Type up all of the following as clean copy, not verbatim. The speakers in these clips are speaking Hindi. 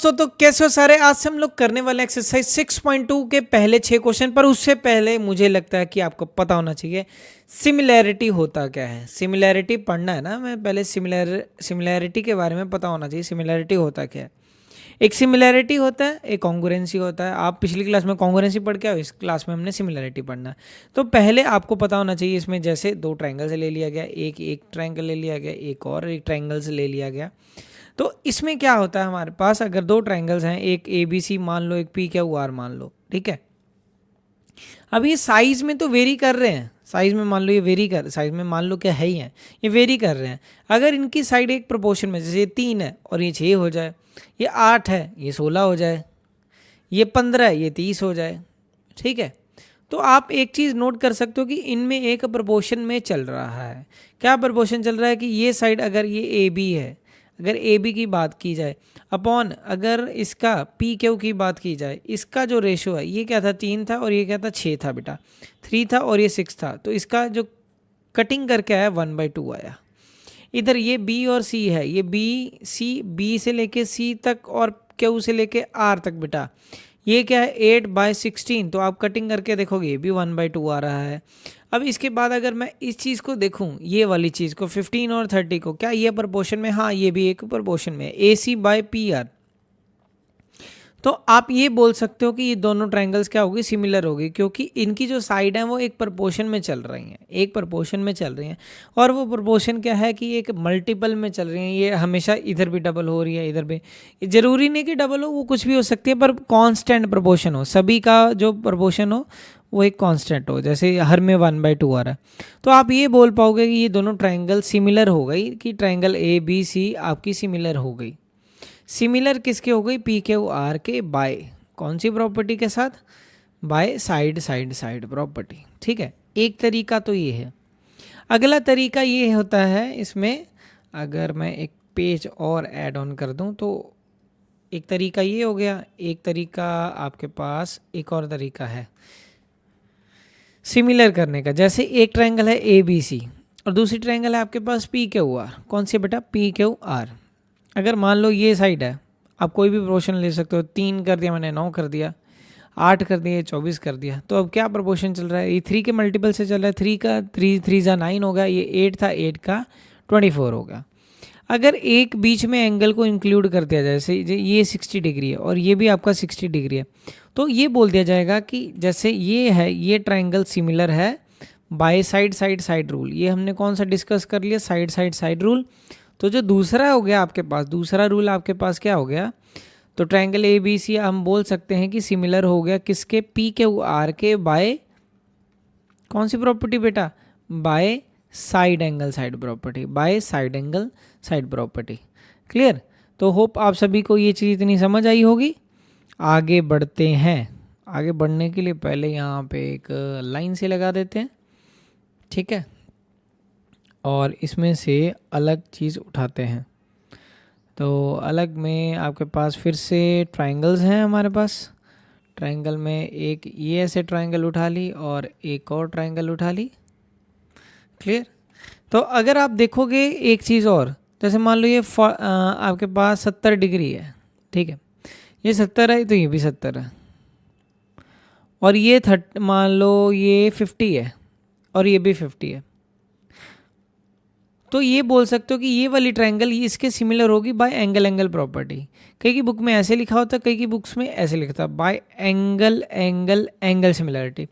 दोस्तों, तो कैसे हो सारे। आज से हम लोग करने वाले एक्सरसाइज 6.2 के पहले 6 क्वेश्चन, पर उससे पहले मुझे लगता है कि आपको पता होना चाहिए सिमिलैरिटी होता क्या है। सिमिलैरिटी पढ़ना है ना, मैं पहले सिमिलैरिटी के बारे में पता होना चाहिए। सिमिलैरिटी होता क्या है। एक सिमिलैरिटी होता है, एक कॉन्ग्रुएंसी होता है। आप पिछली क्लास में कॉन्ग्रुएंसी पढ़ के आओ, इस क्लास में हमने सिमिलैरिटी पढ़ना है। तो पहले आपको पता होना चाहिए, इसमें जैसे दो ट्रायंगल से ले लिया गया, एक ट्रायंगल ले लिया गया, एक ट्रायंगल से ले लिया गया। तो इसमें क्या होता है, हमारे पास अगर दो ट्रायंगल्स हैं, एक ए बी सी मान लो, एक पी क्यू आर मान लो, ठीक है। अब ये साइज में तो वेरी कर रहे हैं, साइज में मान लो ये वेरी कर, साइज में मान लो क्या है ही है, ये वेरी कर रहे हैं। अगर इनकी साइड एक प्रोपोर्शन में, जैसे ये 3 है और ये 6 हो जाए, ये 8 है ये 16 हो जाए, ये 15 है ये 30 हो जाए, ठीक है। तो आप एक चीज़ नोट कर सकते हो कि इनमें एक प्रोपोर्शन में चल रहा है। क्या प्रोपोर्शन चल रहा है कि ये साइड अगर ये ए बी है, अगर ए बी की बात की जाए अपॉन अगर इसका पी क्यू की बात की जाए, इसका जो रेशो है, ये क्या था 3 था और ये क्या था 6 था बेटा, 3 था और ये 6 था। तो इसका जो कटिंग करके आया 1/2 आया। इधर ये बी और सी है, ये बी से लेके सी तक और क्यू से लेके आर तक बेटा, ये क्या है 8/16। तो आप कटिंग करके देखोगे ये भी 1/2 आ रहा है। अब इसके बाद अगर मैं इस चीज़ को देखूं, ये वाली चीज़ को 15 और 30 को, क्या ये प्रोपोर्शन में, हाँ ये भी एक प्रोपोर्शन में, AC/PR। तो आप ये बोल सकते हो कि ये दोनों ट्रायंगल्स क्या होगी, सिमिलर होगी, क्योंकि इनकी जो साइड है वो एक प्रोपोर्शन में चल रही हैं, एक प्रोपोर्शन में चल रही हैं। और वो प्रोपोर्शन क्या है कि एक मल्टीपल में चल रही हैं, ये हमेशा इधर भी डबल हो रही है, इधर भी। ज़रूरी नहीं कि डबल हो, वो कुछ भी हो सकती है, पर कांस्टेंट प्रोपोर्शन हो, सभी का जो प्रोपोर्शन हो वो एक कांस्टेंट हो, जैसे हर में 1/2 आ रहा है। तो आप ये बोल पाओगे कि ये दोनों ट्रायंगल सिमिलर हो गई, कि ट्रायंगल ABC आपकी सिमिलर हो गई। सिमिलर किसके हो गई, पी क्यू आर के बाय कौन सी प्रॉपर्टी के साथ, by side side side property, ठीक है। एक तरीका तो ये है। अगला तरीका ये होता है, इसमें अगर मैं एक पेज और ऐड ऑन कर दूं तो एक तरीका ये हो गया। एक तरीका आपके पास एक और तरीका है सिमिलर करने का। जैसे एक ट्रायंगल है ABC और दूसरी ट्रायंगल है आपके पास पी क्यू आर। कौन सी बेटा, पी क्यू आर। अगर मान लो ये साइड है, आप कोई भी प्रोपोर्शन ले सकते हो, 3 कर दिया मैंने, 9 कर दिया, 8 कर दिया, 24 कर दिया। तो अब क्या प्रोपोर्शन चल रहा है, ये 3 के मल्टीपल से चल रहा है, 3 का 3 जा 9 होगा, ये 8 था, 8 का 24 होगा। अगर एक बीच में एंगल को इंक्लूड कर दिया जाए, जैसे ये 60 डिग्री है और ये भी आपका 60 डिग्री है, तो ये बोल दिया जाएगा कि जैसे ये है, ये ट्रायंगल सिमिलर है by side side side rule. ये हमने कौन सा डिस्कस कर लिया, साइड साइड साइड रूल। तो जो दूसरा हो गया आपके पास, दूसरा रूल आपके पास क्या हो गया, तो ट्रायंगल ABC हम बोल सकते हैं कि सिमिलर हो गया किसके, पी क्यू आर के बाय कौन सी प्रॉपर्टी बेटा, by side angle side property, by side angle side property. Clear. तो होप आप सभी को ये चीज़ इतनी समझ आई होगी। आगे बढ़ते हैं। आगे बढ़ने के लिए पहले यहाँ पे एक लाइन से लगा देते हैं, ठीक है, और इसमें से अलग चीज़ उठाते हैं। तो अलग में आपके पास फिर से ट्रायंगल्स हैं हमारे पास। ट्रायंगल में एक ये ऐसे ट्रायंगल उठा ली और एक और ट्रायंगल उठा ली। क्लियर। तो अगर आप देखोगे एक चीज़ और, जैसे मान लो ये आपके पास 70 डिग्री है, ठीक है, ये 70 है तो ये भी 70 है, और ये मान लो ये 50 है और ये भी 50 है। तो ये बोल सकते हो कि ये वाली ट्रायंगल ये इसके सिमिलर होगी बाय एंगल एंगल प्रॉपर्टी। कई की बुक में ऐसे लिखा होता है, कई की बुक्स में ऐसे लिखता है, bye angle angle angle similarity.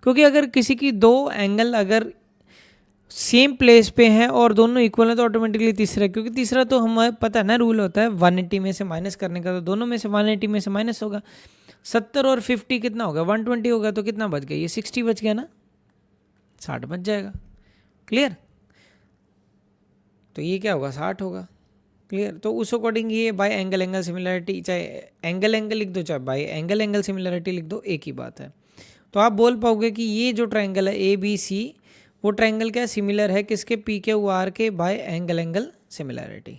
क्योंकि अगर किसी की दो एंगल अगर सेम प्लेस पे हैं और दोनों इक्वल है तो ऑटोमेटिकली तीसरा, क्योंकि तीसरा तो हमें पता है ना रूल होता है 180 में से माइनस करने का, तो दोनों में से 180 में से माइनस होगा। 70 और 50 कितना होगा, 120 होगा, तो कितना बच गया, ये 60 बच गया ना, 60 बच जाएगा। क्लियर। तो ये क्या होगा, 60 होगा। क्लियर। तो उस अकॉर्डिंग ये बाय एंगल एंगल सिमिलरिटी, चाहे एंगल एंगल लिख दो चाहे बाय एंगल एंगल सिमिलरिटी लिख दो, एक ही बात है। तो आप बोल पाओगे कि ये जो ट्रायंगल है ABC, वो ट्रायंगल क्या सिमिलर है किसके, पी क्यू आर के बाय एंगल एंगल सिमिलरिटी।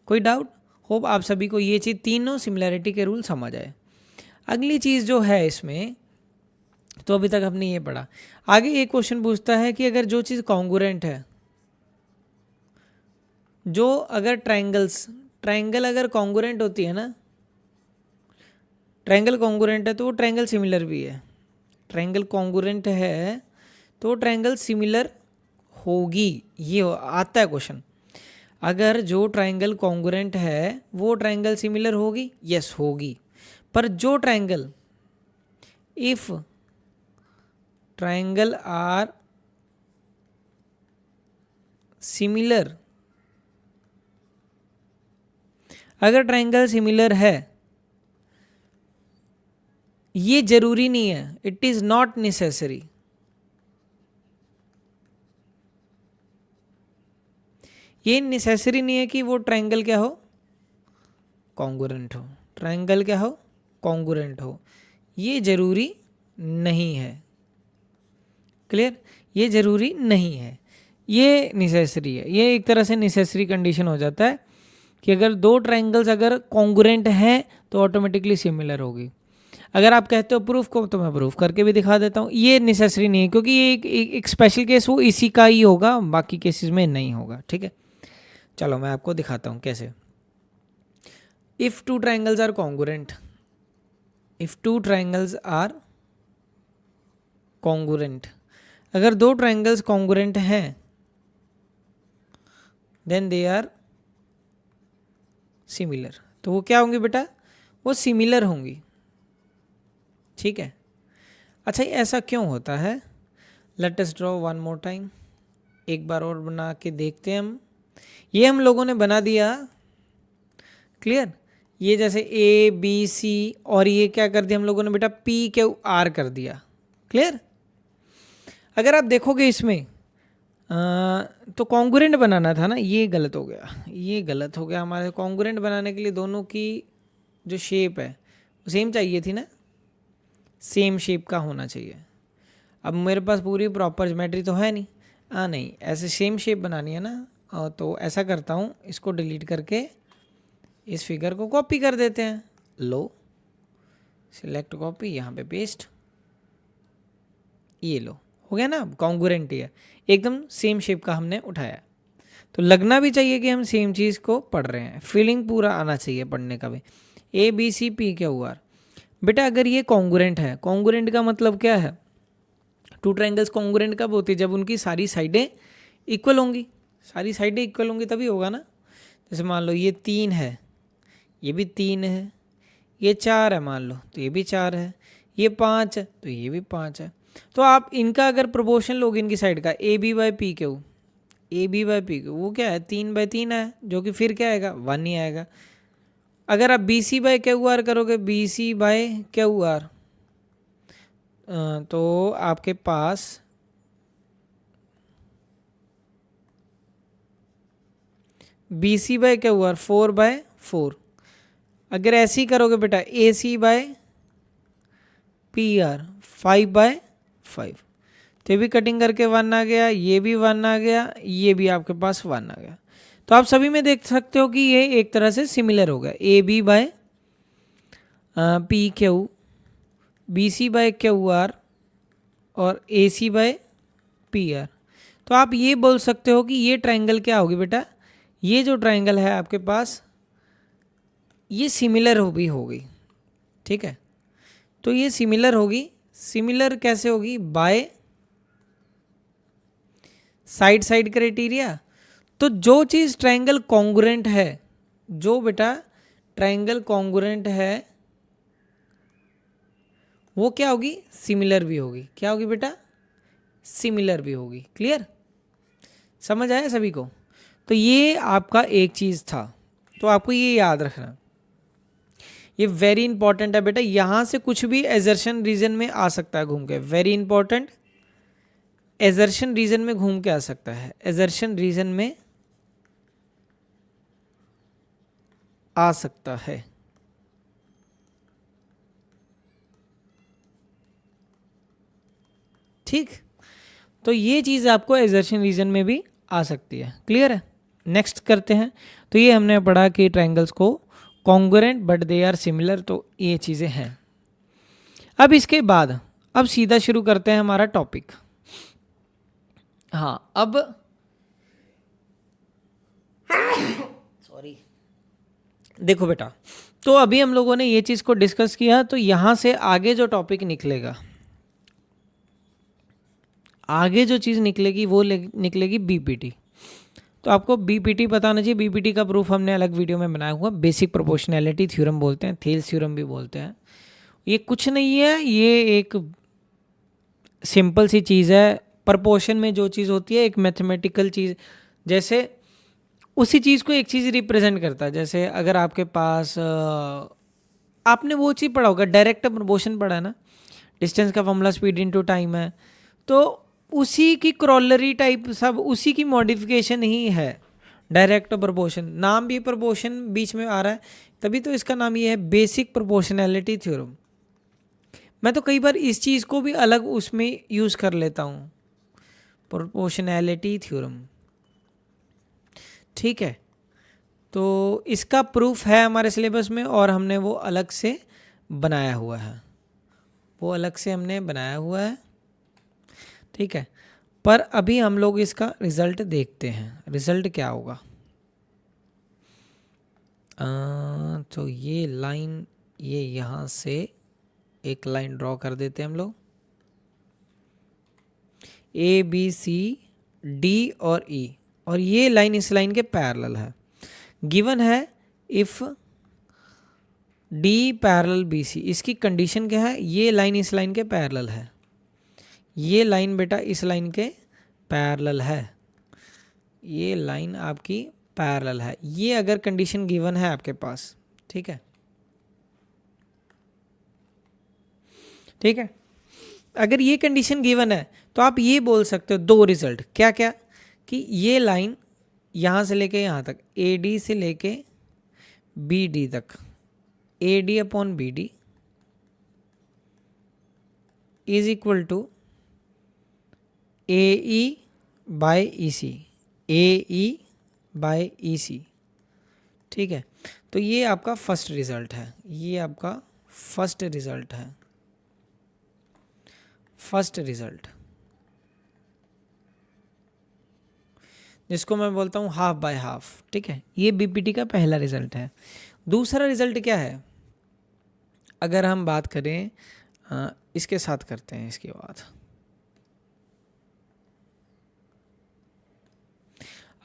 कोई डाउट। होप आप सभी को ये चीज़ तीनों सिमिलरिटी के रूल समझ आए। अगली चीज़ जो है इसमें, तो अभी तक हमने ये पढ़ा। आगे एक क्वेश्चन पूछता है कि अगर जो चीज़ कॉन्ग्रुएंट है, जो अगर ट्रायंगल अगर कॉन्ग्रुएंट होती है ना, ट्रायंगल कॉन्ग्रुएंट है तो वो ट्रायंगल सिमिलर भी है, ट्रायंगल कॉन्ग्रुएंट है तो ट्रायंगल सिमिलर होगी। ये आता है क्वेश्चन, अगर जो ट्रायंगल कॉन्ग्रुएंट है वो ट्रायंगल सिमिलर होगी, यस होगी। पर जो triangle, if triangle are similar, अगर ट्रायंगल सिमिलर है, ये जरूरी नहीं है, इट इज नॉट नेसेसरी, ये नेसेसरी नहीं है कि वो ट्रायंगल क्या हो, कॉन्ग्रुएंट हो, ट्रायंगल क्या हो, कॉन्ग्रुएंट हो, ये जरूरी नहीं है। क्लियर, ये जरूरी नहीं है, ये नेसेसरी है। ये एक तरह से नेसेसरी कंडीशन हो जाता है कि अगर दो ट्रायंगल्स अगर कॉन्ग्रुएंट हैं तो ऑटोमेटिकली सिमिलर होगी। अगर आप कहते हो प्रूफ को तो मैं प्रूफ करके भी दिखा देता हूँ, ये नेसेसरी नहीं है क्योंकि ये एक स्पेशल केस वो इसी का ही होगा, बाकी केसेस में नहीं होगा। ठीक है, चलो मैं आपको दिखाता हूँ कैसे। If two triangles are congruent, if two triangles are congruent, अगर दो ट्रायंगल्स कॉन्ग्रुएंट हैं देन दे आर सिमिलर, तो वो क्या होंगी बेटा, वो सिमिलर होंगी। ठीक है, अच्छा ऐसा क्यों होता है, let us draw one more time, एक बार और बना के देखते हैं हम। ये हम लोगों ने बना दिया, क्लियर, ये जैसे ए बी सी, और ये क्या कर दिया हम लोगों ने बेटा, पी क्यू आर कर दिया। क्लियर, अगर आप देखोगे इसमें तो कॉन्ग्रुएंट बनाना था ना, ये गलत हो गया, ये गलत हो गया। हमारे कॉन्ग्रुएंट बनाने के लिए दोनों की जो शेप है वो सेम चाहिए थी ना, सेम शेप का होना चाहिए। अब मेरे पास पूरी प्रॉपर ज्योमेट्री तो है नहीं, नहीं ऐसे सेम शेप बनानी है ना, तो ऐसा करता हूँ, इसको डिलीट करके इस फिगर को कॉपी कर देते हैं। लो, सिलेक्ट कॉपी, यहाँ पे पेस्ट, ये लो, हो गया ना, कॉन्ग्रुएंट ही है, एकदम सेम शेप का हमने उठाया। तो लगना भी चाहिए कि हम सेम चीज़ को पढ़ रहे हैं, फीलिंग पूरा आना चाहिए पढ़ने का भी। A B C P Q R, बेटा अगर ये कॉन्ग्रुएंट है, कॉन्ग्रुएंट का मतलब क्या है, टू ट्रायंगल्स कॉन्ग्रुएंट कब होती है, जब उनकी सारी साइडें इक्वल होंगी, सारी साइडें इक्वल होंगी तभी होगा ना। जैसे मान लो ये 3 है, ये भी 3 है, ये 4 है मान लो तो ये भी 4 है, ये 5 है तो ये भी 5 है। तो आप इनका अगर प्रोपोर्शन लोगे इनकी साइड का, A B by P Q, A B by P Q, वो क्या है 3/3 है, जो कि फिर क्या आएगा 1 ही आएगा। अगर आप B C by Q R करोगे, B C by Q R, तो आपके पास B C by Q R 4/4। अगर ऐसे ही करोगे बेटा A C by P R 5/5, तो ये भी कटिंग करके 1 आ गया, ये भी 1 आ गया, ये भी आपके पास 1 आ गया। तो आप सभी में देख सकते हो कि ये एक तरह से सिमिलर हो गया, A B by P Q, B C by Q R और A C by P R. तो आप ये बोल सकते हो कि ये ट्रायंगल क्या होगी बेटा, ये जो ट्रायंगल है आपके पास ये सिमिलर हो भी होगी। ठीक है, तो ये सिमिलर होगी, सिमिलर कैसे होगी, बाय साइड साइड क्राइटेरिया। तो जो चीज़ ट्रायंगल कॉन्ग्रुएंट है, जो बेटा ट्रायंगल कॉन्ग्रुएंट है वो क्या होगी, सिमिलर भी होगी। क्या होगी बेटा, सिमिलर भी होगी। क्लियर, समझ आया सभी को। तो ये आपका एक चीज़ था, तो आपको ये याद रखना, ये वेरी इंपॉर्टेंट है बेटा। यहां से कुछ भी एजर्शन रीजन में आ सकता है घूम के, वेरी इंपॉर्टेंट, एजर्शन रीजन में घूम के आ सकता है, एजर्शन रीजन में आ सकता है। ठीक, तो ये चीज़ आपको एजर्शन रीजन में भी आ सकती है। क्लियर है, नेक्स्ट करते हैं। तो ये हमने पढ़ा कि ट्रायंगल्स को congruent but they are similar, तो ये चीज़ें हैं। अब इसके बाद अब सीधा शुरू करते हैं हमारा टॉपिक। हाँ, अब सॉरी, देखो बेटा, तो अभी हम लोगों ने ये चीज़ को डिस्कस किया, तो यहाँ से आगे जो टॉपिक निकलेगा, आगे जो चीज़ निकलेगी वो निकलेगी बीपीटी। तो आपको बीपीटी पता होना चाहिए। बीपीटी का प्रूफ हमने अलग वीडियो में बनाया हुआ, बेसिक प्रोपोर्शनैलिटी थ्योरम बोलते हैं, थेल्स थ्योरम भी बोलते हैं। ये कुछ नहीं है, ये एक सिंपल सी चीज़ है। प्रपोर्शन में जो चीज़ होती है एक मैथमेटिकल चीज़, जैसे उसी चीज़ को एक चीज़ रिप्रेजेंट करता है। जैसे अगर आपके पास आपने वो चीज़ पढ़ा होगा, डायरेक्ट प्रपोर्शन पढ़ा है ना, डिस्टेंस का फॉर्मूला स्पीड इनटू टाइम है, तो उसी की क्रॉलरी टाइप सब उसी की मॉडिफिकेशन ही है डायरेक्ट प्रपोर्शन। नाम भी प्रपोर्शन बीच में आ रहा है, तभी तो इसका नाम ये है बेसिक प्रोपोर्शनैलिटी थ्योरम। मैं तो कई बार इस चीज़ को भी अलग उसमें यूज़ कर लेता हूँ, प्रोपोर्शनैलिटी थ्योरम, ठीक है। तो इसका प्रूफ है हमारे सिलेबस में और हमने वो अलग से बनाया हुआ है, वो अलग से हमने बनाया हुआ है, ठीक है। पर अभी हम लोग इसका रिजल्ट देखते हैं, रिजल्ट क्या होगा। तो ये लाइन, ये यहाँ से एक लाइन ड्रॉ कर देते हैं हम लोग, ए बी सी डी और ई, और ये लाइन इस लाइन के पैरेलल है। गिवन है if D parallel B C, इसकी कंडीशन क्या है, ये लाइन इस लाइन के पैरेलल है, ये लाइन बेटा इस लाइन के पैरेलल है, ये लाइन आपकी पैरेलल है। ये अगर कंडीशन गिवन है आपके पास, ठीक है, ठीक है। अगर ये कंडीशन गिवन है तो आप ये बोल सकते हो दो रिजल्ट, क्या क्या, कि ये लाइन यहाँ से लेके यहाँ तक, ए डी से लेके बी डी तक, A D upon B D is equal to A E by E C, A E by E C, ठीक है। तो ये आपका फर्स्ट रिजल्ट है, ये आपका फर्स्ट रिजल्ट है, फर्स्ट रिजल्ट, जिसको मैं बोलता हूँ हाफ बाय हाफ, ठीक है। ये बीपीटी का पहला रिजल्ट है। दूसरा रिजल्ट क्या है, अगर हम बात करें इसके साथ करते हैं, इसके बाद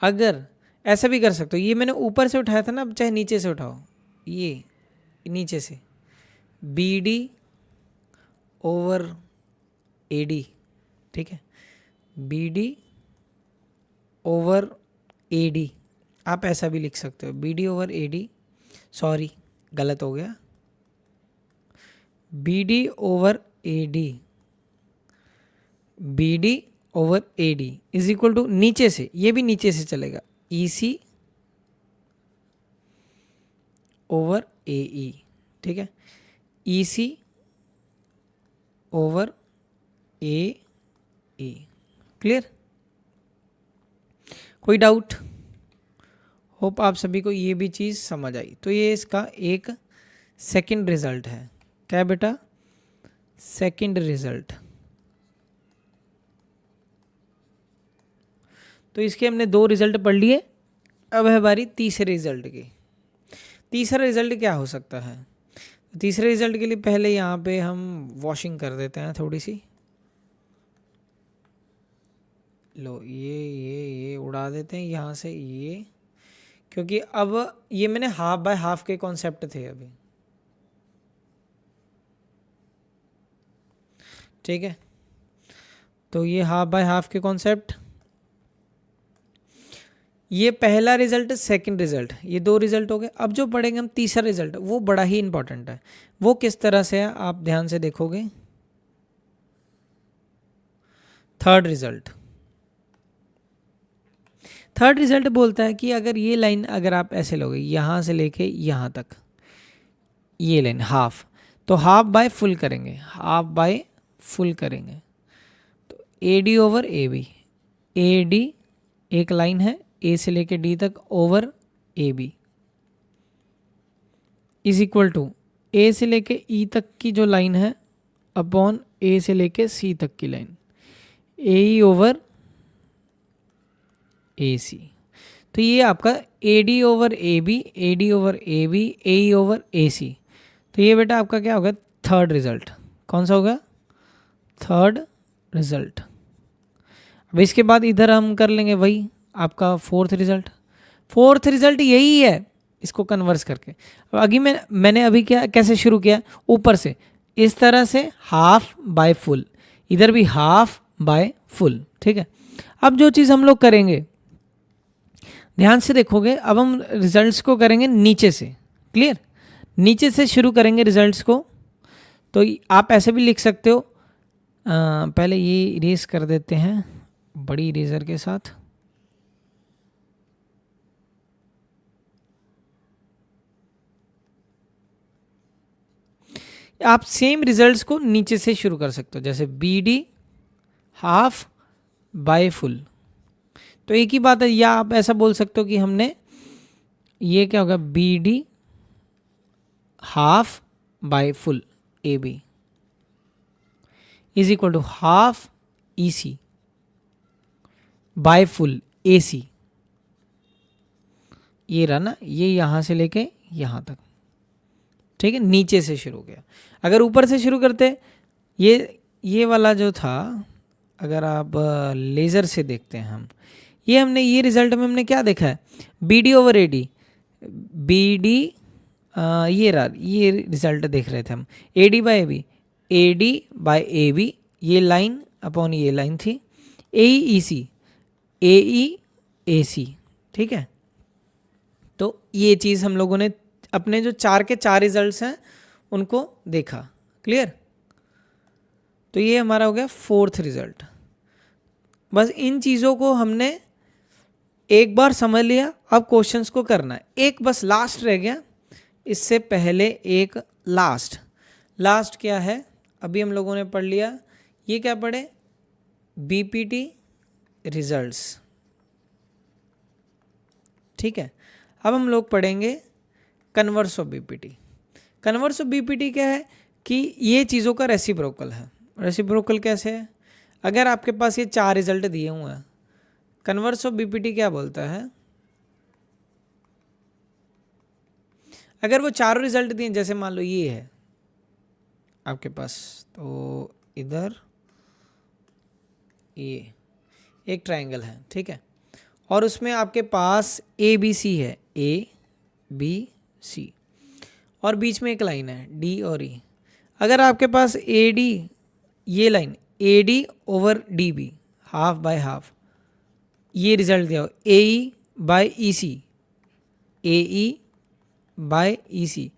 अगर ऐसा भी कर सकते हो, ये मैंने ऊपर से उठाया था ना, अब चाहे नीचे से उठाओ, ये नीचे से B D over A D, ठीक है, B D over A D, आप ऐसा भी लिख सकते हो, B D over A D, sorry गलत हो गया, B D over A D, B D over A D is equal to, नीचे से, ये भी नीचे से चलेगा, ई सी ओवर ए ई, ठीक है, ई C over A E. Clear, कोई डाउट? होप आप सभी को ये भी चीज़ समझ आई। तो ये इसका एक सेकंड रिजल्ट है, क्या बेटा, सेकंड रिजल्ट। तो इसके हमने दो रिजल्ट पढ़ लिए, अब है बारी तीसरे रिजल्ट की। तीसरा रिजल्ट क्या हो सकता है, तीसरे रिजल्ट के लिए पहले यहाँ पे हम वॉशिंग कर देते हैं थोड़ी सी, लो ये उड़ा देते हैं यहाँ से ये, क्योंकि अब ये मैंने हाफ बाय हाफ के कॉन्सेप्ट थे अभी, ठीक है। तो ये हाफ बाय हाफ के कॉन्सेप्ट, ये पहला रिजल्ट, सेकंड रिजल्ट, ये दो रिजल्ट हो गए। अब जो पढ़ेंगे हम तीसरा रिजल्ट, वो बड़ा ही इंपॉर्टेंट है। वो किस तरह से है आप ध्यान से देखोगे, थर्ड रिजल्ट। थर्ड रिजल्ट बोलता है कि अगर ये लाइन अगर आप ऐसे लोगे यहाँ से लेके यहाँ तक, ये लाइन हाफ, तो हाफ बाय फुल करेंगे, हाफ बाय फुल करेंगे, तो A D over A B, A D एक लाइन है ए से लेके डी तक over A B is equal to A से लेके ई तक की जो लाइन है अपॉन ए से लेके सी तक की line, A E over A C. तो ये आपका A D over A B, A D over A B, A E over A C. तो ये बेटा आपका क्या होगा, थर्ड रिजल्ट। कौन सा होगा, थर्ड रिजल्ट। अब इसके बाद इधर हम कर लेंगे वही आपका फोर्थ रिजल्ट। फोर्थ रिजल्ट यही है, इसको कन्वर्स करके। अब आगे मैंने अभी क्या कैसे शुरू किया, ऊपर से इस तरह से हाफ बाय फुल, इधर भी हाफ बाय फुल, ठीक है। अब जो चीज़ हम लोग करेंगे, ध्यान से देखोगे, अब हम रिजल्ट्स को करेंगे नीचे से, क्लियर, नीचे से शुरू करेंगे रिजल्ट्स को। तो आप ऐसे भी लिख सकते हो, पहले ये इरेज कर देते हैं बड़ी इरेजर के साथ। आप सेम रिजल्ट्स को नीचे से शुरू कर सकते हो, जैसे B D half by full. तो एक ही बात है, या आप ऐसा बोल सकते हो कि हमने ये क्या होगा, B D half by full A B is equal to half E C by full A C. ये रहा ना, ये यहाँ से लेके यहाँ तक, ठीक है, नीचे से शुरू किया। अगर ऊपर से शुरू करते, ये वाला जो था, अगर आप लेज़र से देखते हैं हम, ये हमने ये रिजल्ट में हमने क्या देखा है, B D over A D, B D ये रहा, ये रिजल्ट देख रहे थे हम, A D by A B, A D by A B, ये लाइन अपॉन ये लाइन थी, ए ई सी, ए ई ए सी, ठीक है। तो ये चीज़ हम लोगों ने अपने जो चार के चार रिजल्ट्स हैं उनको देखा, क्लियर। तो ये हमारा हो गया फोर्थ रिजल्ट। बस इन चीज़ों को हमने एक बार समझ लिया, अब क्वेश्चंस को करना है। एक बस लास्ट रह गया, इससे पहले एक लास्ट क्या है, अभी हम लोगों ने पढ़ लिया, ये क्या पढ़े, बीपीटी रिजल्ट्स, ठीक है। अब हम लोग पढ़ेंगे converse of BPT. Converse of BPT क्या है कि ये चीज़ों का रेसिप्रोकल है। रेसिप्रोकल कैसे है, अगर आपके पास ये चार रिजल्ट दिए हुए हैं, कन्वर्स ऑफ बीपीटी क्या बोलता है, अगर वो चारों रिजल्ट दिए, जैसे मान लो ये है आपके पास, तो इधर ये एक ट्रायंगल है, ठीक है, और उसमें आपके पास ए बी सी है, ए बी सी, और बीच में एक लाइन है डी और ई। अगर आपके पास ए डी, ये line A D over D B, half by half, ये रिजल्ट दिया हो, ए E by E C, A E by E C,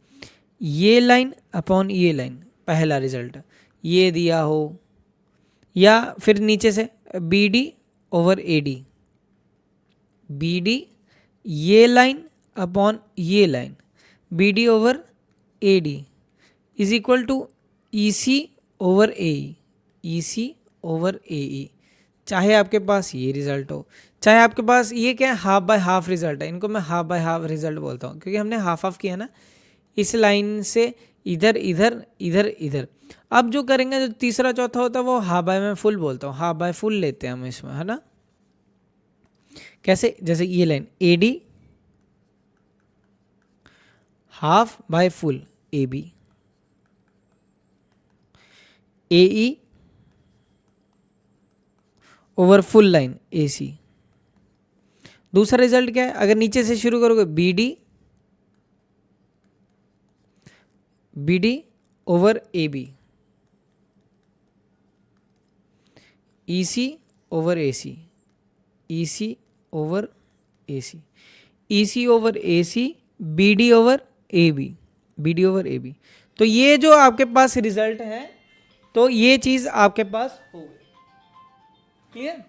ये लाइन अपॉन ये लाइन, पहला रिजल्ट ये दिया हो, या फिर नीचे से B D over A D, B D ये लाइन अपॉन ये line, B D over A D is equal to E C over A E, E C over A E. चाहे आपके पास ये रिजल्ट हो, चाहे आपके पास ये क्या है, हाफ बाय हाफ रिजल्ट है, इनको मैं हाफ बाय हाफ रिजल्ट बोलता हूँ, क्योंकि हमने हाफ हाफ किया ना, इस लाइन से इधर इधर इधर इधर। अब जो करेंगे, जो तीसरा चौथा होता है, वो हाफ बाय में फुल बोलता हूँ, हाफ बाय फुल लेते हैं हम इसमें, है ना। कैसे, जैसे ये line A D half by full A B, A E over full line A C. दूसरा रिजल्ट क्या है, अगर नीचे से शुरू करोगे, B D over A B, E C over A C, E C over A C, E C over A C, B D over A B, B D over A B. तो ये जो आपके पास रिजल्ट है, तो ये चीज आपके पास हो गई, क्लियर।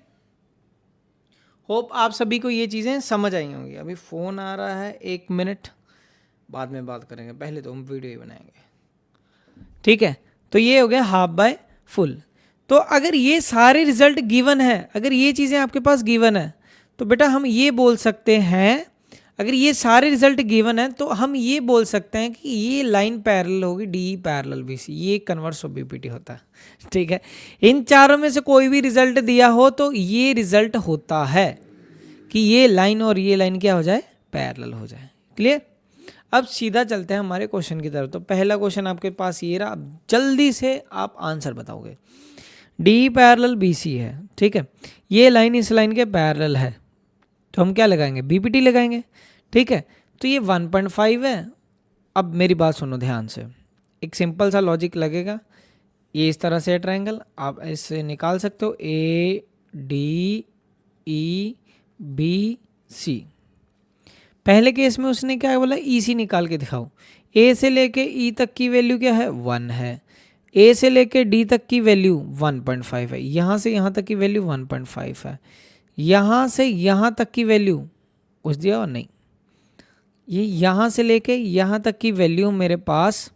होप आप सभी को ये चीज़ें समझ आई होंगी। अभी फ़ोन आ रहा है, 1 मिनट बाद में बात करेंगे, पहले तो हम वीडियो ही बनाएंगे, ठीक है। तो ये हो गया हाफ बाय फुल। तो अगर ये सारे रिजल्ट गिवन है, अगर ये चीज़ें आपके पास गिवन है, तो बेटा हम ये बोल सकते हैं, अगर ये सारे रिजल्ट गिवन है तो हम ये बोल सकते हैं कि ये लाइन पैरेलल होगी, डी पैरेलल बी सी, ये कन्वर्स ऑफ बीपीटी होता है, ठीक है। इन चारों में से कोई भी रिजल्ट दिया हो तो ये रिजल्ट होता है, कि ये लाइन और ये लाइन क्या हो जाए, पैरेलल हो जाए। क्लियर। अब सीधा चलते हैं हमारे क्वेश्चन की तरफ। तो पहला क्वेश्चन आपके पास ये रहा, जल्दी से आप आंसर बताओगे। डी पैरेलल बी सी है, ठीक है, ये लाइन इस लाइन के पैरेलल है, तो हम क्या लगाएंगे, बीपीटी लगाएंगे, ठीक है। तो ये 1.5 है। अब मेरी बात सुनो ध्यान से, एक सिंपल सा लॉजिक लगेगा। ये इस तरह से है ट्रायंगल, आप इससे निकाल सकते हो A D E B C. पहले केस में उसने क्या बोला, ई सी निकाल के दिखाओ। ए से लेके ई तक की वैल्यू क्या है, 1 है। ए से लेके डी तक की वैल्यू 1.5 है। यहाँ से यहाँ तक की वैल्यू 1.5 है। यहाँ से यहाँ तक की वैल्यू कुछ दिया और नहीं, ये यहाँ से लेके यहाँ तक की वैल्यू मेरे पास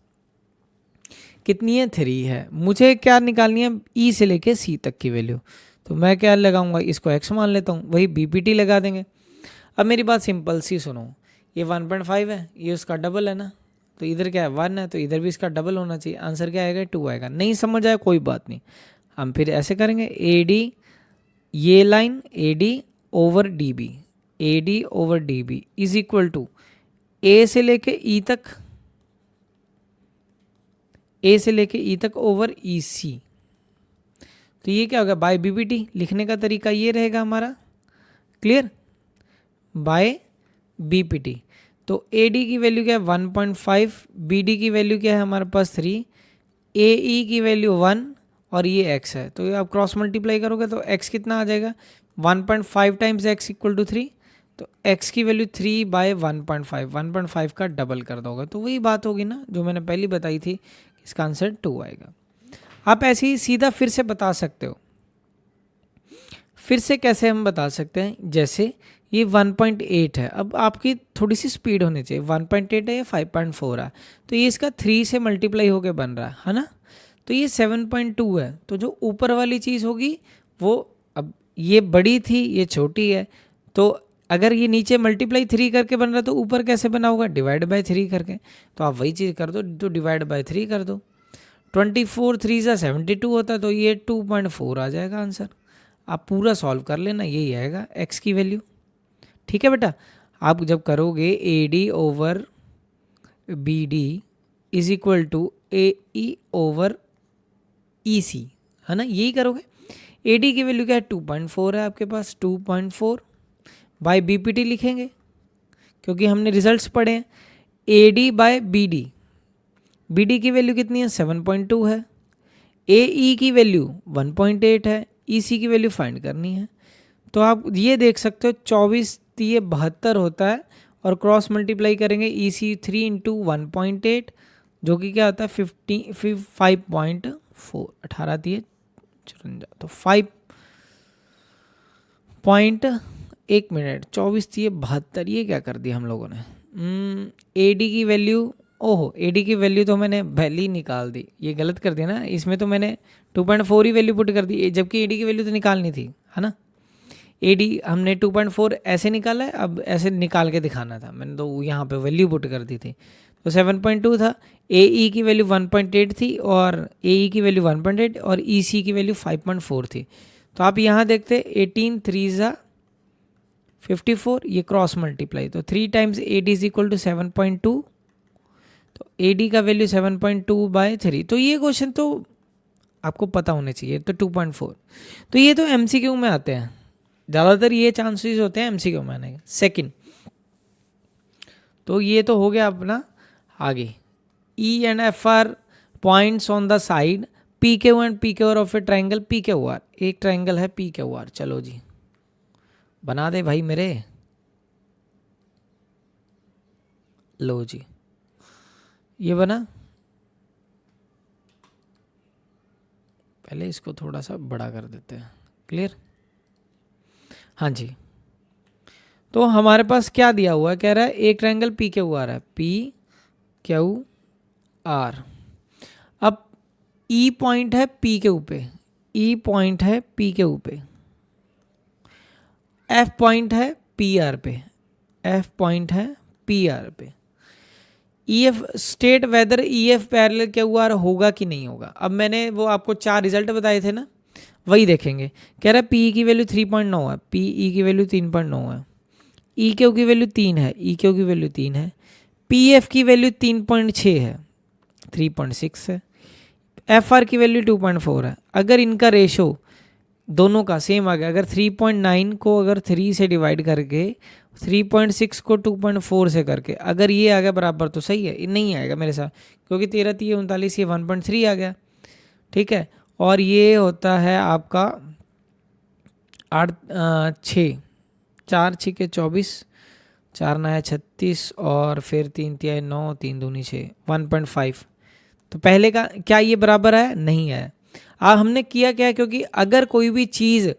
कितनी है, 3 है। मुझे क्या निकालनी है, ई से लेके सी तक की वैल्यू। तो मैं क्या लगाऊंगा, इसको एक्स मान लेता हूँ, वही बीपीटी लगा देंगे। अब मेरी बात सिंपल सी सुनो, ये 1.5 है, ये उसका डबल है ना, तो इधर क्या है 1 है, तो इधर भी इसका डबल होना चाहिए। आंसर क्या आएगा, 2 आएगा। नहीं समझ आया कोई बात नहीं, हम फिर ऐसे करेंगे, ए डी, ये line A D over D B, A D over D B is equal to A से लेके ई तक, ए से लेके ई तक ओवर ई सी। तो ये क्या होगा, बाय बीपीटी लिखने का तरीका ये रहेगा हमारा। Clear, by BPT. तो ए डी की वैल्यू क्या है 1.5, बी डी की वैल्यू क्या है हमारे पास 3, ए ई की वैल्यू 1 और ये x है। तो ये आप क्रॉस मल्टीप्लाई करोगे तो x कितना आ जाएगा, 1.5 टाइम्स x इक्वल टू 3। तो x की वैल्यू 3/1.5, 1.5 का डबल कर दोगे तो वही बात होगी ना जो मैंने पहले बताई थी, इसका आंसर 2 आएगा। आप ऐसे ही सीधा फिर से बता सकते हो। फिर से कैसे हम बता सकते हैं, जैसे ये 1.8 है, अब आपकी थोड़ी सी स्पीड होनी चाहिए। 1.8 है, ये 5.4 है, तो ये इसका 3 से मल्टीप्लाई होके बन रहा है ना। तो ये 7.2 है, तो जो ऊपर वाली चीज़ होगी वो, अब ये बड़ी थी ये छोटी है, तो अगर ये नीचे मल्टीप्लाई 3 करके बन रहा है तो ऊपर कैसे बना होगा, डिवाइड बाय 3 करके। तो आप वही चीज़ कर दो, तो डिवाइड बाय 3 कर दो। 24 3 सा 72 होता है, तो ये 2.4 आ जाएगा आंसर। आप पूरा सॉल्व कर लेना, यही आएगा x की वैल्यू। ठीक है बेटा, आप जब करोगे A D over B D is equal to A E over E C, है ना, यही करोगे। ए डी की वैल्यू क्या है 2.4 है आपके पास, 2.4 बाय बी पी टी लिखेंगे क्योंकि हमने रिजल्ट्स पढ़े हैं। A D by B D की वैल्यू कितनी है 7.2 है, ए ई की वैल्यू 1.8 है, ई सी की वैल्यू फाइंड करनी है। तो आप ये देख सकते हो 24 3 72 होता है, और क्रॉस मल्टीप्लाई करेंगे ई सी 3 इंटू 1.8 जो कि क्या होता है 5.4, 18 3 54, तो 5.1 मिनट 24 3 72, ये क्या कर दिया हम लोगों ने। ए डी की वैल्यू, ओहो ए डी की वैल्यू तो मैंने वैल्यू निकाल दी, ये गलत कर दिया ना, इसमें तो मैंने 2.4 ही वैल्यू पुट कर दी, जबकि ए डी की वैल्यू तो निकालनी थी, है ना। ए डी हमने 2.4 ऐसे निकाला है, अब ऐसे निकाल के दिखाना था, मैंने तो यहाँ पे वैल्यू पुट कर दी थी। तो 7.2 था, ए ई की वैल्यू 1.8 थी, और ए ई की वैल्यू 1.8 और ई सी की वैल्यू 5.4 थी। तो आप यहाँ देखते 18 3 ज़ा 54, ये क्रॉस मल्टीप्लाई, तो 3 times A D is equal to 7.2, तो ए डी का वैल्यू 7.2/3। तो ये क्वेश्चन तो आपको पता होने चाहिए, तो 2.4। तो ये तो एमसीक्यू में आते हैं, ज़्यादातर ये चांसेस होते हैं एमसीक्यू में आने के। सेकंड, तो ये तो हो गया अपना आगे, E and F R points on the side P Q and P Q are of A triangle P Q are. एक ट्राइंगल है पी क्यू आर, चलो जी बना दे भाई मेरे, लो जी ये बना। पहले इसको थोड़ा सा बड़ा कर देते हैं। क्लियर, हाँ जी। तो हमारे पास क्या दिया हुआ है, कह रहा है एक ट्रायंगल पी क्यू आर है, पी क्यू आर। अब ई पॉइंट है पी के ऊपर, ई पॉइंट है पी के ऊपर, एफ पॉइंट है पी आर पे, एफ पॉइंट है पी आर पे। E F state whether E F parallel Q are होगा कि नहीं होगा। अब मैंने वो आपको 4 रिजल्ट बताए थे ना, वही देखेंगे। कह रहा है पी की वैल्यू 3.9 है, पी ई की वैल्यू 3.9 है, ई क्यू की वैल्यू 3 है, ई क्यू की वैल्यू 3 है, पी एफ की वैल्यू 3.6 है, 3.6 है, एफ आर की वैल्यू 2.4 है। अगर इनका रेशो दोनों का सेम आ गया, अगर 3.9 को अगर 3 से डिवाइड करके 3.6 को 2.4 से करके अगर ये आ गया बराबर तो सही है, ये नहीं आएगा मेरे साथ, क्योंकि 13 3 39 ये 1.3 आ गया, ठीक है। और ये होता है आपका 8 6 4 6 के 24, 4 9 36 और फिर 3 3 9 3 दूनी 6, 1.5। तो पहले का क्या ये बराबर है? नहीं है। हमने किया क्या, क्योंकि अगर कोई भी चीज़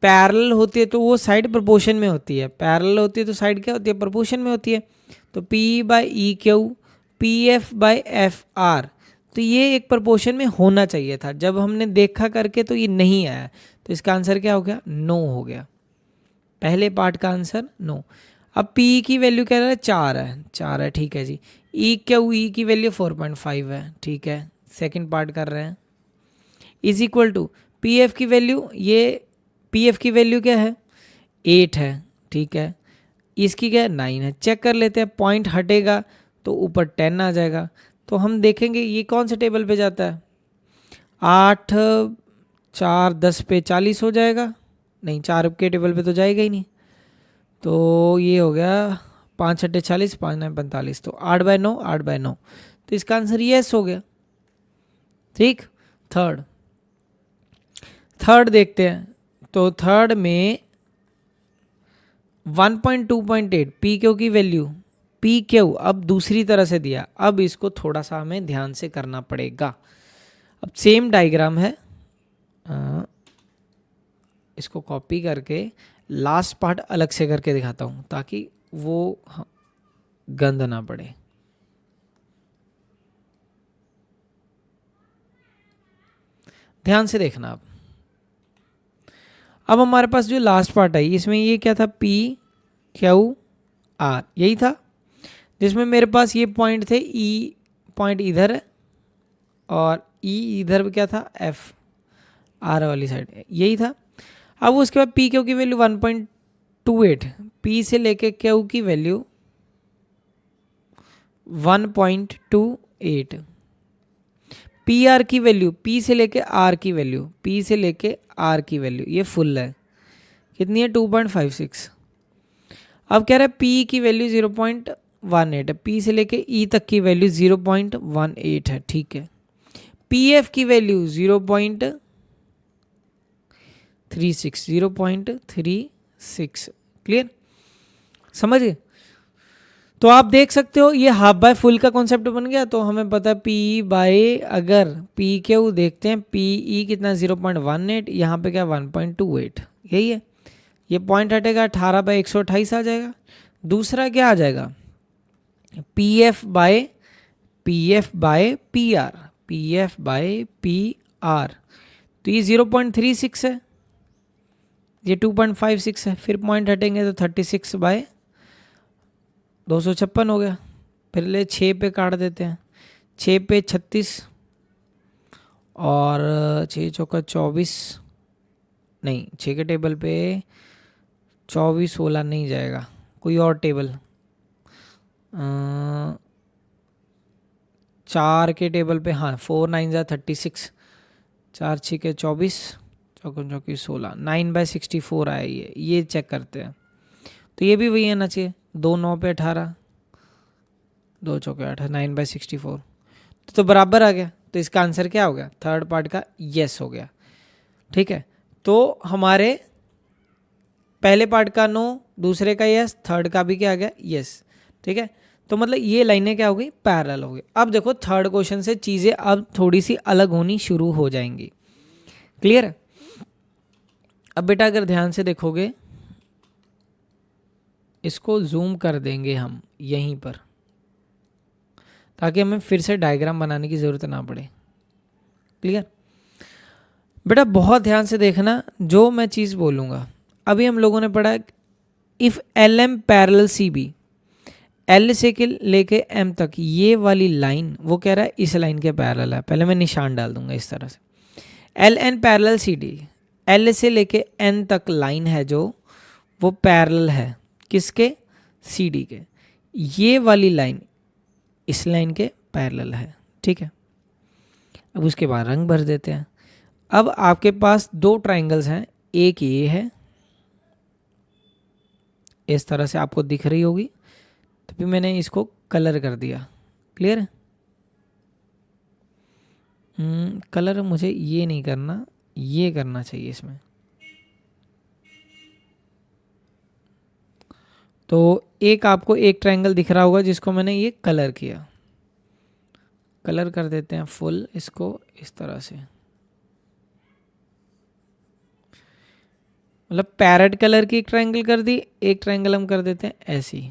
पैरेलल होती है तो वो साइड प्रोपोर्शन में होती है, पैरेलल होती है तो साइड क्या होती है? प्रोपोर्शन में होती है। तो P by E Q, P F by F R, तो ये एक प्रोपोर्शन में होना चाहिए था। जब हमने देखा करके तो ये नहीं आया, तो इसका आंसर क्या हो गया? नो हो गया। पहले पार्ट का आंसर नो। अब P की वैल्यू कह रहा है 4 है, 4 है, ठीक है जी। ई क्यू, ई की वैल्यू 4.5 है, ठीक है, सेकंड पार्ट कर रहे हैं। Is equal to P F की वैल्यू, ये पी एफ की वैल्यू क्या है? 8 है, ठीक है, इसकी क्या है? 9 है। चेक कर लेते हैं, पॉइंट हटेगा तो ऊपर 10 आ जाएगा। तो हम देखेंगे ये कौन से टेबल पे जाता है? 8 4 10 पे 40 हो जाएगा, नहीं 4 के टेबल पे तो जाएगा ही नहीं। तो ये हो गया 5 6 40, 5 9 45, तो 8/9, 8/9, तो इसका आंसर यस हो गया, ठीक। थर्ड देखते हैं। तो थर्ड में 1.2.8 पी क्यू की वैल्यू, पी क्यू अब दूसरी तरह से दिया। अब इसको थोड़ा सा हमें ध्यान से करना पड़ेगा। अब सेम डायग्राम है, इसको कॉपी करके लास्ट पार्ट अलग से करके दिखाता हूँ ताकि वो गंद ना पड़े। ध्यान से देखना आप। अब हमारे पास जो लास्ट पार्ट है इसमें ये क्या था? पी क्यू आर, यही था, जिसमें मेरे पास ये पॉइंट थे, ई पॉइंट इधर है और ई इधर क्या था? एफ आर वाली साइड, यही था। अब उसके बाद पी क्यू की वैल्यू 1.28, पी से लेके क्यू की वैल्यू 1.28, पी आर की वैल्यू, पी से लेके आर की वैल्यू, पी से लेके आर की वैल्यू ये फुल है, कितनी है? 2.56। अब कह रहा है पी की वैल्यू 0.18 है, पी से लेके ई तक की वैल्यू 0.18 है, ठीक है। पी एफ की वैल्यू 0.36, क्लियर, समझ गए? तो आप देख सकते हो ये हाफ बाय फुल का कॉन्सेप्ट बन गया। तो हमें पता है पी बाय, अगर पी क्यू देखते हैं, पी ई कितना? 0.18, यहाँ पे क्या? 1.28, यही है। ये पॉइंट हटेगा, 18/128 आ जाएगा। दूसरा क्या आ जाएगा? P F bye P are, P F bye P R, तो ये 0.36 है, ये 2.56 है। फिर पॉइंट हटेंगे तो 36/256 हो गया। फिर ले 6 पे काट देते हैं, 6 पे 36 और 6 चौका 24, नहीं 6 के टेबल पे 24 16 नहीं जाएगा, कोई और टेबल। 4 के टेबल पे, हाँ 4 9 जा 36, 4 6 के 24, चौकन चौकी 16, 9/64 आया ये चेक करते हैं। तो ये भी वही आना चाहिए, 2 9 पे 18, 2 चौके 8, 9/64, तो बराबर आ गया। तो इसका आंसर क्या हो गया? थर्ड पार्ट का यस हो गया, ठीक है। तो हमारे पहले पार्ट का नो, दूसरे का यस, थर्ड का भी क्या आ गया? यस, ठीक है। तो मतलब ये लाइनें क्या हो गई? पैरेलल हो गई। अब देखो थर्ड क्वेश्चन से चीज़ें अब थोड़ी सी अलग होनी शुरू हो जाएंगी, क्लियर है? अब बेटा अगर ध्यान से देखोगे, इसको जूम कर देंगे हम यहीं पर, ताकि हमें फिर से डायग्राम बनाने की ज़रूरत ना पड़े, क्लियर? बेटा बहुत ध्यान से देखना जो मैं चीज़ बोलूँगा। अभी हम लोगों ने पढ़ा if L M parallel C B, L से के लेके एम तक ये वाली लाइन, वो कह रहा है इस लाइन के पैरेलल है। पहले मैं निशान डाल दूंगा इस तरह से, L N parallel C D, L से लेके एन तक लाइन है जो वो पैरेलल है किसके, सी डी के। ये वाली लाइन इस लाइन के पैरेलल है, ठीक है। अब उसके बाद रंग भर देते हैं। अब आपके पास दो ट्राइंगल्स हैं, एक ये है, इस तरह से आपको दिख रही होगी, तो फिर मैंने इसको कलर कर दिया। क्लियर है? कलर मुझे ये नहीं करना, ये करना चाहिए इसमें। तो एक आपको एक ट्रायंगल दिख रहा होगा जिसको मैंने ये कलर किया। कलर कर देते हैं फुल इसको इस तरह से, मतलब पैरेट कलर की एक ट्रायंगल कर दी, एक ट्रायंगल हम कर देते हैं ऐसी।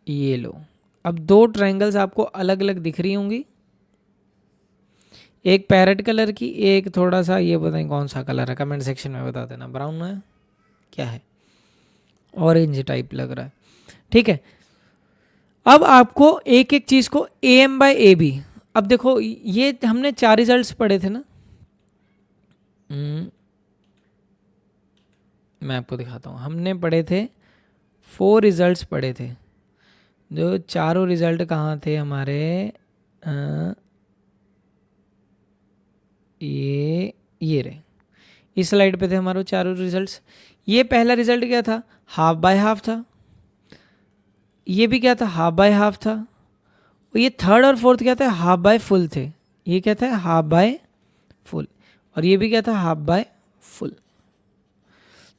ये लो, अब दो ट्रायंगल्स आपको अलग अलग दिख रही होंगी, एक पैरेट कलर की, एक थोड़ा सा ये बताएं कौन सा कलर है, कमेंट सेक्शन में बता देना। ब्राउन है, क्या है, ऑरेंज टाइप लग रहा है, ठीक है। अब आपको एक एक चीज को A M by A B, अब देखो ये हमने 4 रिजल्ट्स पढ़े थे ना, मैं आपको दिखाता हूँ। हमने पढ़े थे 4 रिजल्ट्स पढ़े थे, जो चारों रिजल्ट कहाँ थे हमारे, ये रहे, इस स्लाइड पे थे हमारे चारों रिजल्ट्स। ये पहला रिजल्ट क्या था, हाफ बाय हाफ था। ये भी क्या था, हाफ बाय हाफ था। और ये थर्ड और फोर्थ क्या था, हाफ बाय फुल थे। ये क्या था, हाफ बाय फुल। और ये भी क्या था, हाफ बाय फुल।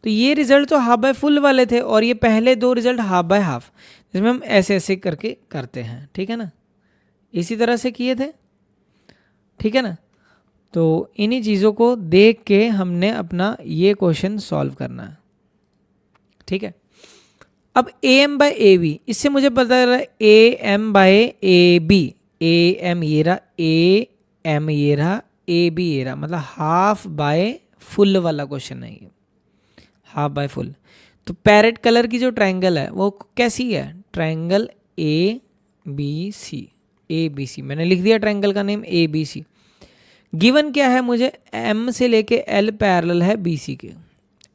तो ये रिजल्ट तो हाफ बाय फुल वाले थे, और ये पहले दो रिजल्ट हाफ बाय हाफ, जिसमें हम ऐसे ऐसे करके करते हैं, ठीक है ना, इसी तरह से किए थे, ठीक है ना। तो इन्हीं चीज़ों को देख के हमने अपना ये क्वेश्चन सॉल्व करना है, ठीक है। अब A M by A B, इससे मुझे पता चला A M by A B, A M ये रहा, ए एम ये रहा, ए बी ये रहा, मतलब हाफ बाय फुल वाला क्वेश्चन है ये, हाफ बाय फुल। तो पैरेट कलर की जो ट्रायंगल है वो कैसी है, triangle A B C, A B C मैंने लिख दिया ट्रायंगल का name A B C. Given क्या है मुझे, एम से लेके एल पैरेलल है बी सी के,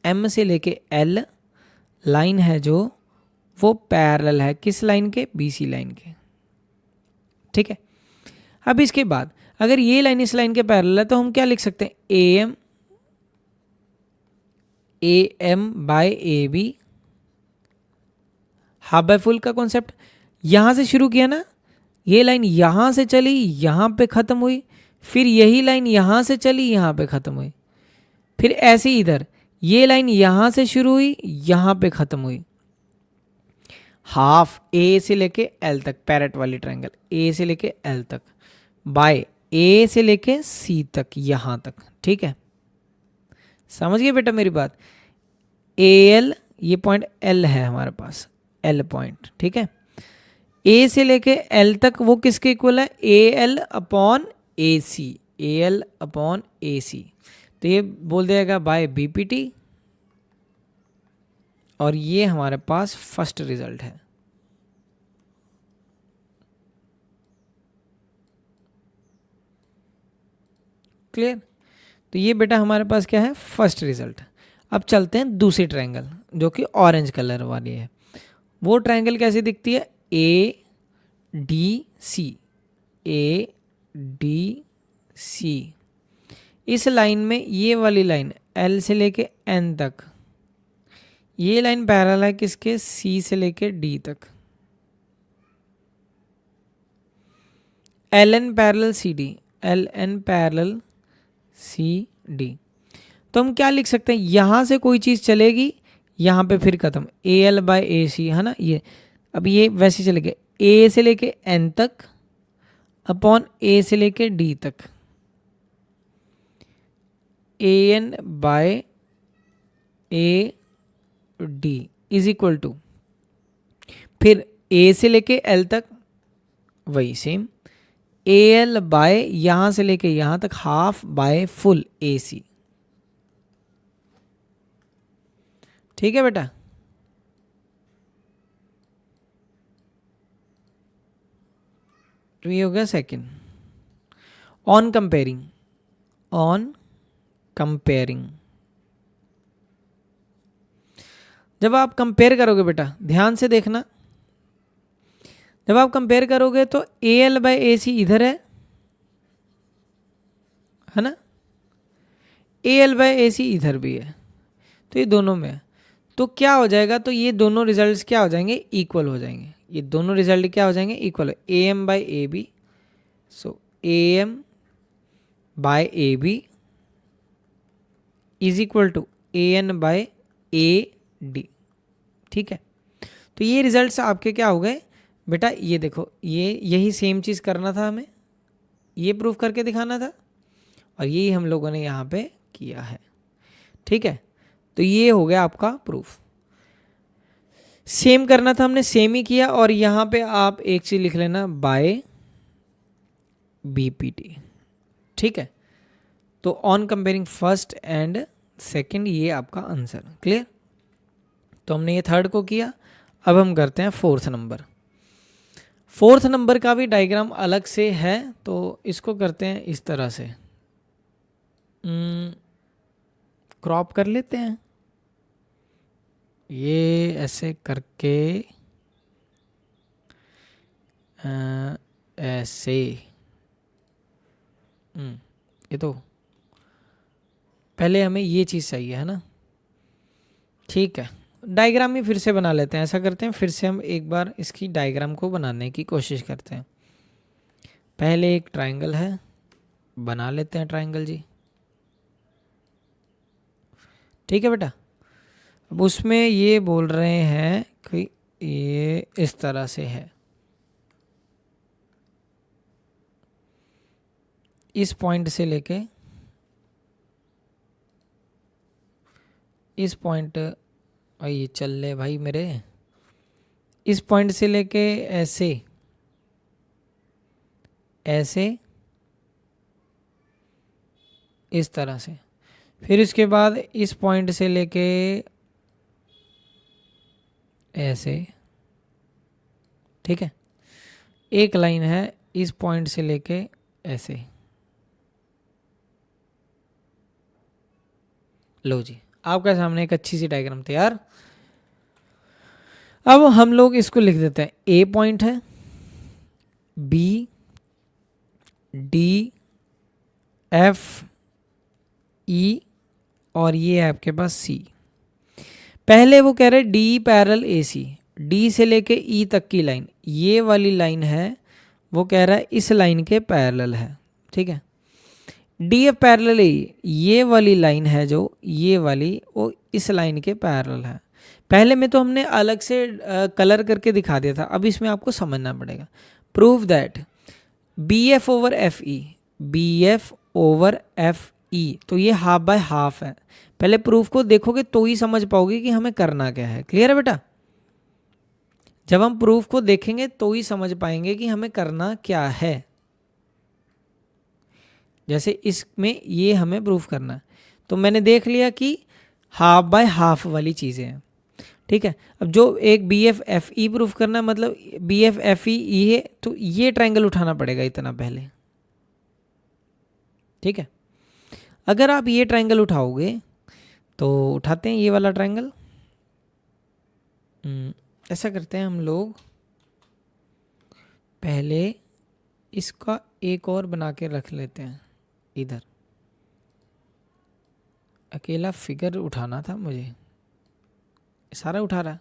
एम से लेके एल लाइन है जो वो पैरेलल है किस लाइन के, बी सी लाइन के, ठीक है। अब इसके बाद अगर ये लाइन इस लाइन के पैरेलल है तो हम क्या लिख सकते हैं, A M by A B, half by full का कॉन्सेप्ट। यहां से शुरू किया ना, ये लाइन यहां से चली यहां पे खत्म हुई, फिर यही लाइन यहां से चली यहां पे खत्म हुई, फिर ऐसे ही इधर ये लाइन यहां से शुरू हुई यहां पे खत्म हुई। हाफ ए से लेके एल तक, पैरेट वाली ट्रायंगल ए से लेके एल तक, बाय ए से लेके सी तक, यहां तक, ठीक है। समझ गए बेटा मेरी बात, ए एल ये पॉइंट एल है हमारे पास, एल पॉइंट, ठीक है। ए से लेके एल तक वो किसके इक्वल है, A L upon A C, A L upon A C. तो ये बोल देगा बाय बीपीटी, और ये हमारे पास फर्स्ट रिजल्ट है। क्लियर? तो ये बेटा हमारे पास क्या है, फर्स्ट रिजल्ट। अब चलते हैं दूसरी ट्रायंगल जो कि ऑरेंज कलर वाली है। वो ट्रायंगल कैसी दिखती है, A D C, A D C. इस लाइन में ये वाली लाइन एल से लेके एन तक, ये लाइन पैरेलल है किसके, सी से लेके डी तक, L N parallel C D, L N parallel C D. तो हम क्या लिख सकते हैं, यहां से कोई चीज चलेगी यहां पे फिर खत्म, ए एल बाय ए सी है ना ये। अब ये वैसे चलेगा ए से लेके एन तक अपॉन ए से लेके डी तक, A N by A D is equal to, फिर ए से लेके एल तक वही सेम, ए एल बाय यहां से लेके यहां तक हाफ बाय फुल ए सी, ठीक है बेटा। तो ये हो गया second. On comparing, on comparing, जब आप कंपेयर करोगे बेटा ध्यान से देखना, जब आप कंपेयर करोगे तो AL/AC इधर है ना, AL/AC इधर भी है, तो ये दोनों में है, तो क्या हो जाएगा, तो ये दोनों रिजल्ट्स क्या हो जाएंगे, इक्वल हो जाएंगे, ये दोनों रिजल्ट क्या हो जाएंगे, equal, AM/AB, so AM/AB is equal to AN/AD, ठीक है। तो ये रिजल्ट्स आपके क्या हो गए बेटा, ये देखो, ये यही सेम चीज़ करना था हमें, ये प्रूफ करके दिखाना था, और यही हम लोगों ने यहाँ पे किया है, ठीक है। तो ये हो गया आपका प्रूफ, सेम करना था हमने, सेम ही किया, और यहाँ पे आप एक चीज़ लिख लेना, बाय BPT, ठीक है। तो on comparing first and second, ये आपका आंसर, क्लियर। तो हमने ये थर्ड को किया, अब हम करते हैं फोर्थ नंबर। फोर्थ नंबर का भी डायग्राम अलग से है, तो इसको करते हैं इस तरह से, क्रॉप कर लेते हैं, ये ऐसे करके ऐसे, ये तो पहले हमें ये चीज़ चाहिए है ना, ठीक है। डायग्राम ही फिर से बना लेते हैं, ऐसा करते हैं, फिर से हम एक बार इसकी डायग्राम को बनाने की कोशिश करते हैं। पहले एक ट्रायंगल है, बना लेते हैं ट्रायंगल जी, ठीक है बेटा। अब उसमें ये बोल रहे हैं कि ये इस तरह से है, इस पॉइंट से लेके इस पॉइंट, और ये चल ले भाई मेरे, इस पॉइंट से लेके ऐसे ऐसे इस तरह से, फिर इसके बाद इस पॉइंट से लेके ऐसे, ठीक है। एक लाइन है इस पॉइंट से लेके ऐसे, लो जी आपके सामने एक अच्छी सी डायग्राम तैयार। अब हम लोग इसको लिख देते हैं, ए पॉइंट है, बी, डी, एफ, ई, और ये है आपके पास सी। पहले वो कह रहे D parallel A C, D से लेके ई तक की लाइन, ये वाली लाइन है, वो कह रहा है इस लाइन के पैरेलल है, ठीक है। डी एफ पैरेलल ए, ये वाली लाइन है जो, ये वाली वो इस लाइन के पैरेलल है। पहले में तो हमने अलग से कलर करके दिखा दिया था, अब इसमें आपको समझना पड़ेगा। Prove that B F over F E, B F over F E, तो ये हाफ बाय हाफ है। पहले प्रूफ को देखोगे तो ही समझ पाओगे कि हमें करना क्या है, क्लियर है बेटा। जब हम प्रूफ को देखेंगे तो ही समझ पाएंगे कि हमें करना क्या है। जैसे इसमें ये हमें प्रूफ करना है, तो मैंने देख लिया कि हाफ बाय हाफ वाली चीज़ें हैं, ठीक है। अब जो एक B F F E proof करना है, मतलब बी एफ एफ ई है, तो ये ट्रायंगल उठाना पड़ेगा इतना पहले, ठीक है। अगर आप ये ट्रायंगल उठाओगे तो उठाते हैं ये वाला ट्रायंगल, ऐसा करते हैं हम लोग, पहले इसका एक और बना के रख लेते हैं इधर, अकेला फिगर उठाना था मुझे, सारा उठा रहा,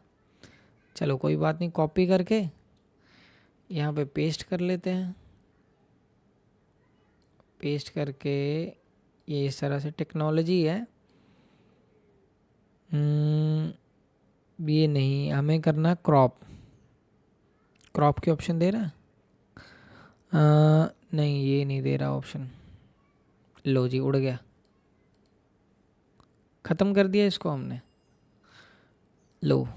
चलो कोई बात नहीं, कॉपी करके यहाँ पे पेस्ट कर लेते हैं, पेस्ट करके ये इस तरह से, टेक्नोलॉजी है, ये नहीं, हमें करना क्रॉप, क्रॉप के ऑप्शन दे रहा है, नहीं ये नहीं दे रहा ऑप्शन, लो जी उड़ गया, ख़त्म कर दिया इसको हमने, लो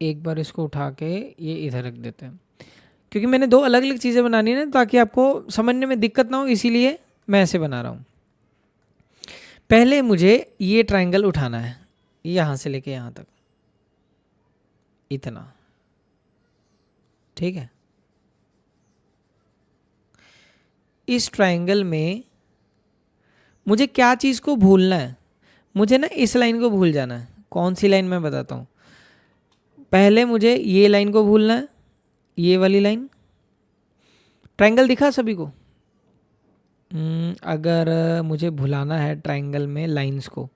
एक बार इसको उठा के ये इधर रख देते हैं, क्योंकि मैंने दो अलग अलग चीज़ें बनानी है ना, ताकि आपको समझने में दिक्कत ना हो, इसीलिए मैं ऐसे बना रहा हूँ। पहले मुझे ये ट्रायंगल उठाना है यहाँ से लेके यहाँ तक, इतना, ठीक है। इस ट्रायंगल में मुझे क्या चीज़ को भूलना है, मुझे ना इस लाइन को भूल जाना है। कौन सी लाइन मैं बताता हूँ। पहले मुझे ये लाइन को भूलना है, ये वाली लाइन। ट्रायंगल दिखा सभी को? अगर मुझे भुलाना है ट्रायंगल में लाइंस को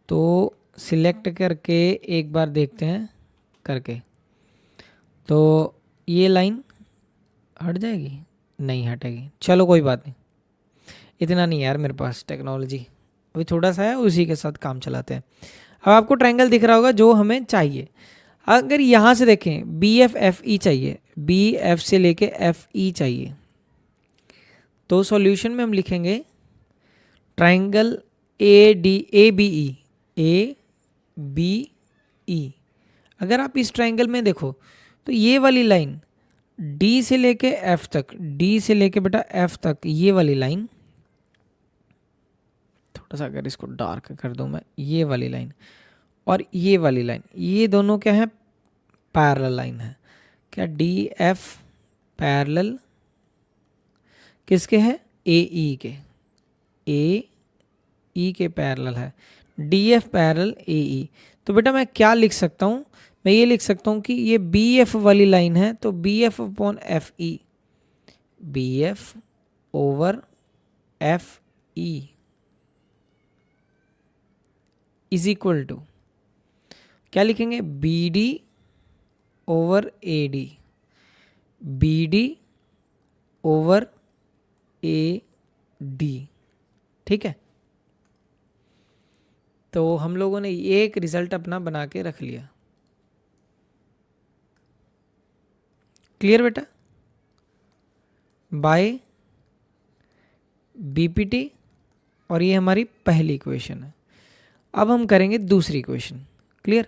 तो सिलेक्ट करके एक बार देखते हैं करके। तो ये लाइन हट जाएगी? नहीं हटेगी। चलो कोई बात नहीं, इतना नहीं यार मेरे पास टेक्नोलॉजी अभी थोड़ा सा है, उसी के साथ काम चलाते हैं। अब आपको ट्रायंगल दिख रहा होगा जो हमें चाहिए। अगर यहाँ से देखें बी एफ एफ ई चाहिए, बी एफ से लेके एफ ई चाहिए, तो सॉल्यूशन में हम लिखेंगे triangle A D A B E. अगर आप इस ट्रायंगल में देखो तो ये वाली लाइन डी से लेके एफ तक, डी से लेके बेटा एफ तक, ये वाली लाइन, थोड़ा सा अगर इसको डार्क कर दूं मैं, ये वाली लाइन और ये वाली लाइन, ये दोनों क्या है? पैरेलल लाइन है। क्या डी एफ पैरेलल किसके है? ए ई के, ए ई के पैरेलल है। डी एफ पैरेलल ए ई। तो बेटा मैं क्या लिख सकता हूँ? मैं ये लिख सकता हूँ कि ये बी एफ वाली लाइन है, तो B F upon F E, B F over F E is equal to क्या लिखेंगे? B D over A D, B D over A D, ठीक है। तो हम लोगों ने ये एक रिजल्ट अपना बना के रख लिया। क्लियर बेटा? बाय बीपीटी, और ये हमारी पहली इक्वेशन है। अब हम करेंगे दूसरी इक्वेशन। क्लियर?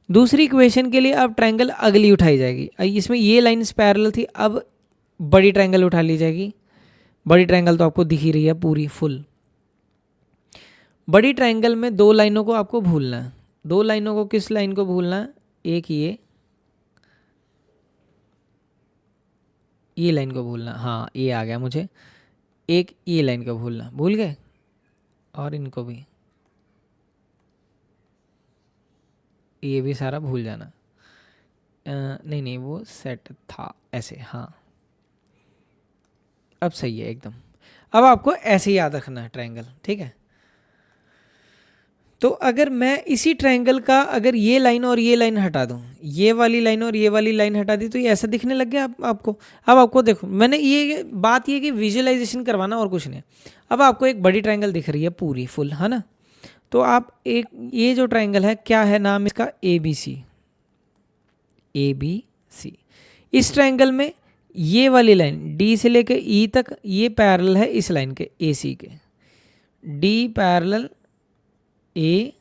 दूसरी इक्वेशन के लिए अब ट्रायंगल अगली उठाई जाएगी। इसमें ये लाइन्स पैरेलल थी, अब बड़ी ट्रायंगल उठा ली जाएगी। बड़ी ट्रायंगल तो आपको दिख ही रही है पूरी फुल। बड़ी ट्रायंगल में दो लाइनों को आपको भूलना है। दो लाइनों को किस लाइन को भूलना है? एक ये लाइन को भूलना, हाँ ये आ गया मुझे। एक ये लाइन को भूलना, भूल गए? और इनको भी, ये भी सारा भूल जाना। नहीं वो सेट था ऐसे, हाँ अब सही है एकदम। अब आपको ऐसे याद रखना है ट्रायंगल, ठीक है। तो अगर मैं इसी ट्रायंगल का अगर ये लाइन और ये लाइन हटा दूं, ये वाली लाइन और ये वाली लाइन हटा दी, तो ये ऐसा दिखने लग गया आपको। अब आपको देखो, मैंने ये बात ये कि विजुअलाइजेशन करवाना और कुछ नहीं। अब आपको एक बड़ी ट्रायंगल दिख रही है पूरी फुल, है ना। तो आप एक ये जो ट्रायंगल है, क्या है नाम इसका? A B C. A B C. इस ट्रायंगल में ये वाली लाइन डी से लेकर ई तक ये पैरेलल है इस लाइन के, ए सी के। डी पैरेलल ए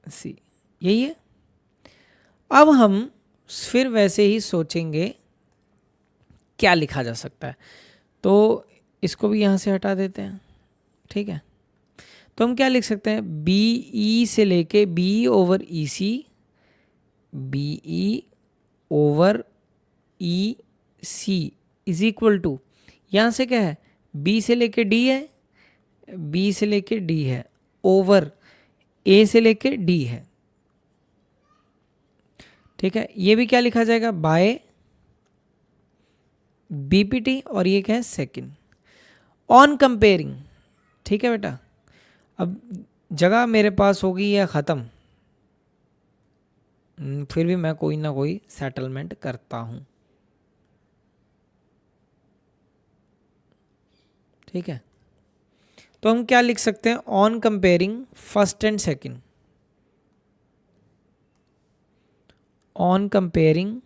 सी, यही है। अब हम फिर वैसे ही सोचेंगे क्या लिखा जा सकता है। तो इसको भी यहाँ से हटा देते हैं, ठीक है। तो हम क्या लिख सकते हैं? बी ई से लेके B over E C, B E over E C is equal to, यहाँ से क्या है? बी से लेके डी है, बी से लेके डी है, ओवर ए से लेके डी है, ठीक है। ये भी क्या लिखा जाएगा? बाय बीपीटी, और ये क्या है? सेकंड ऑन कंपेयरिंग, ठीक है बेटा। अब जगह मेरे पास होगी या ख़त्म, फिर भी मैं कोई ना कोई सेटलमेंट करता हूँ, ठीक है। तो हम क्या लिख सकते हैं? On comparing first and second, on comparing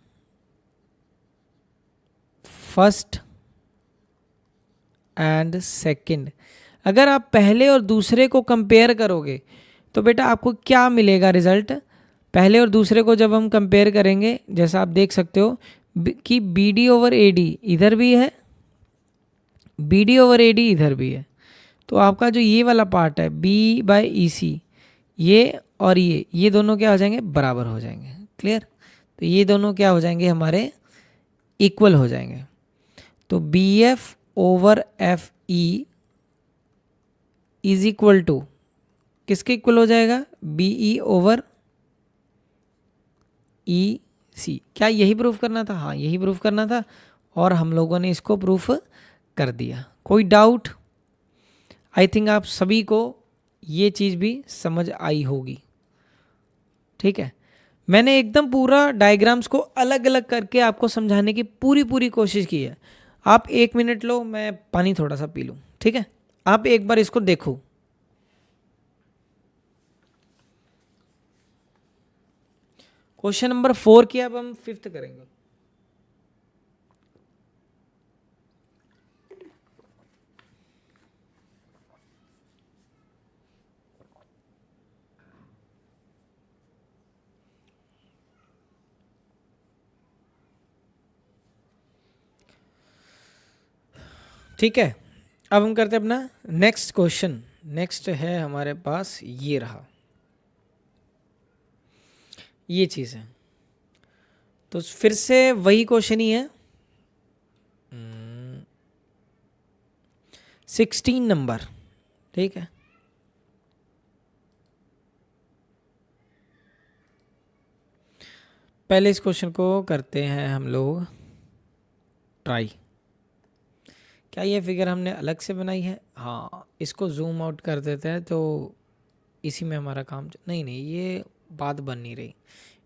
first and second. अगर आप पहले और दूसरे को कंपेयर करोगे तो बेटा आपको क्या मिलेगा रिजल्ट? पहले और दूसरे को जब हम कंपेयर करेंगे, जैसा आप देख सकते हो कि B D over A D इधर भी है, B D over A D इधर भी है। तो आपका जो ये वाला पार्ट है बी बाय ई सी, ये और ये दोनों क्या हो जाएंगे? बराबर हो जाएंगे। क्लियर? तो ये दोनों क्या हो जाएंगे हमारे, इक्वल हो जाएंगे। तो B F over F E is equal to किसके इक्वल हो जाएगा, बी ई ओवर ई सी। क्या यही प्रूफ करना था? हाँ यही प्रूफ करना था, और हम लोगों ने इसको प्रूफ कर दिया। कोई डाउट? आई थिंक आप सभी को ये चीज़ भी समझ आई होगी। ठीक है, मैंने एकदम पूरा डायग्राम्स को अलग अलग करके आपको समझाने की पूरी कोशिश की है। आप 1 मिनट लो, मैं पानी थोड़ा सा पी लूँ, ठीक है? आप एक बार इसको देखो। क्वेश्चन नंबर 4 की अब हम 5th करेंगे। ठीक है, अब हम करते हैं अपना नेक्स्ट क्वेश्चन। नेक्स्ट है हमारे पास, ये रहा, ये चीज़ है। तो फिर से वही क्वेश्चन ही है, 16 नंबर। ठीक है, पहले इस क्वेश्चन को करते हैं हम लोग ट्राई। क्या ये फिगर हमने अलग से बनाई है? हाँ, इसको जूम आउट कर देते हैं तो इसी में हमारा काम। नहीं नहीं, ये बात बन नहीं रही,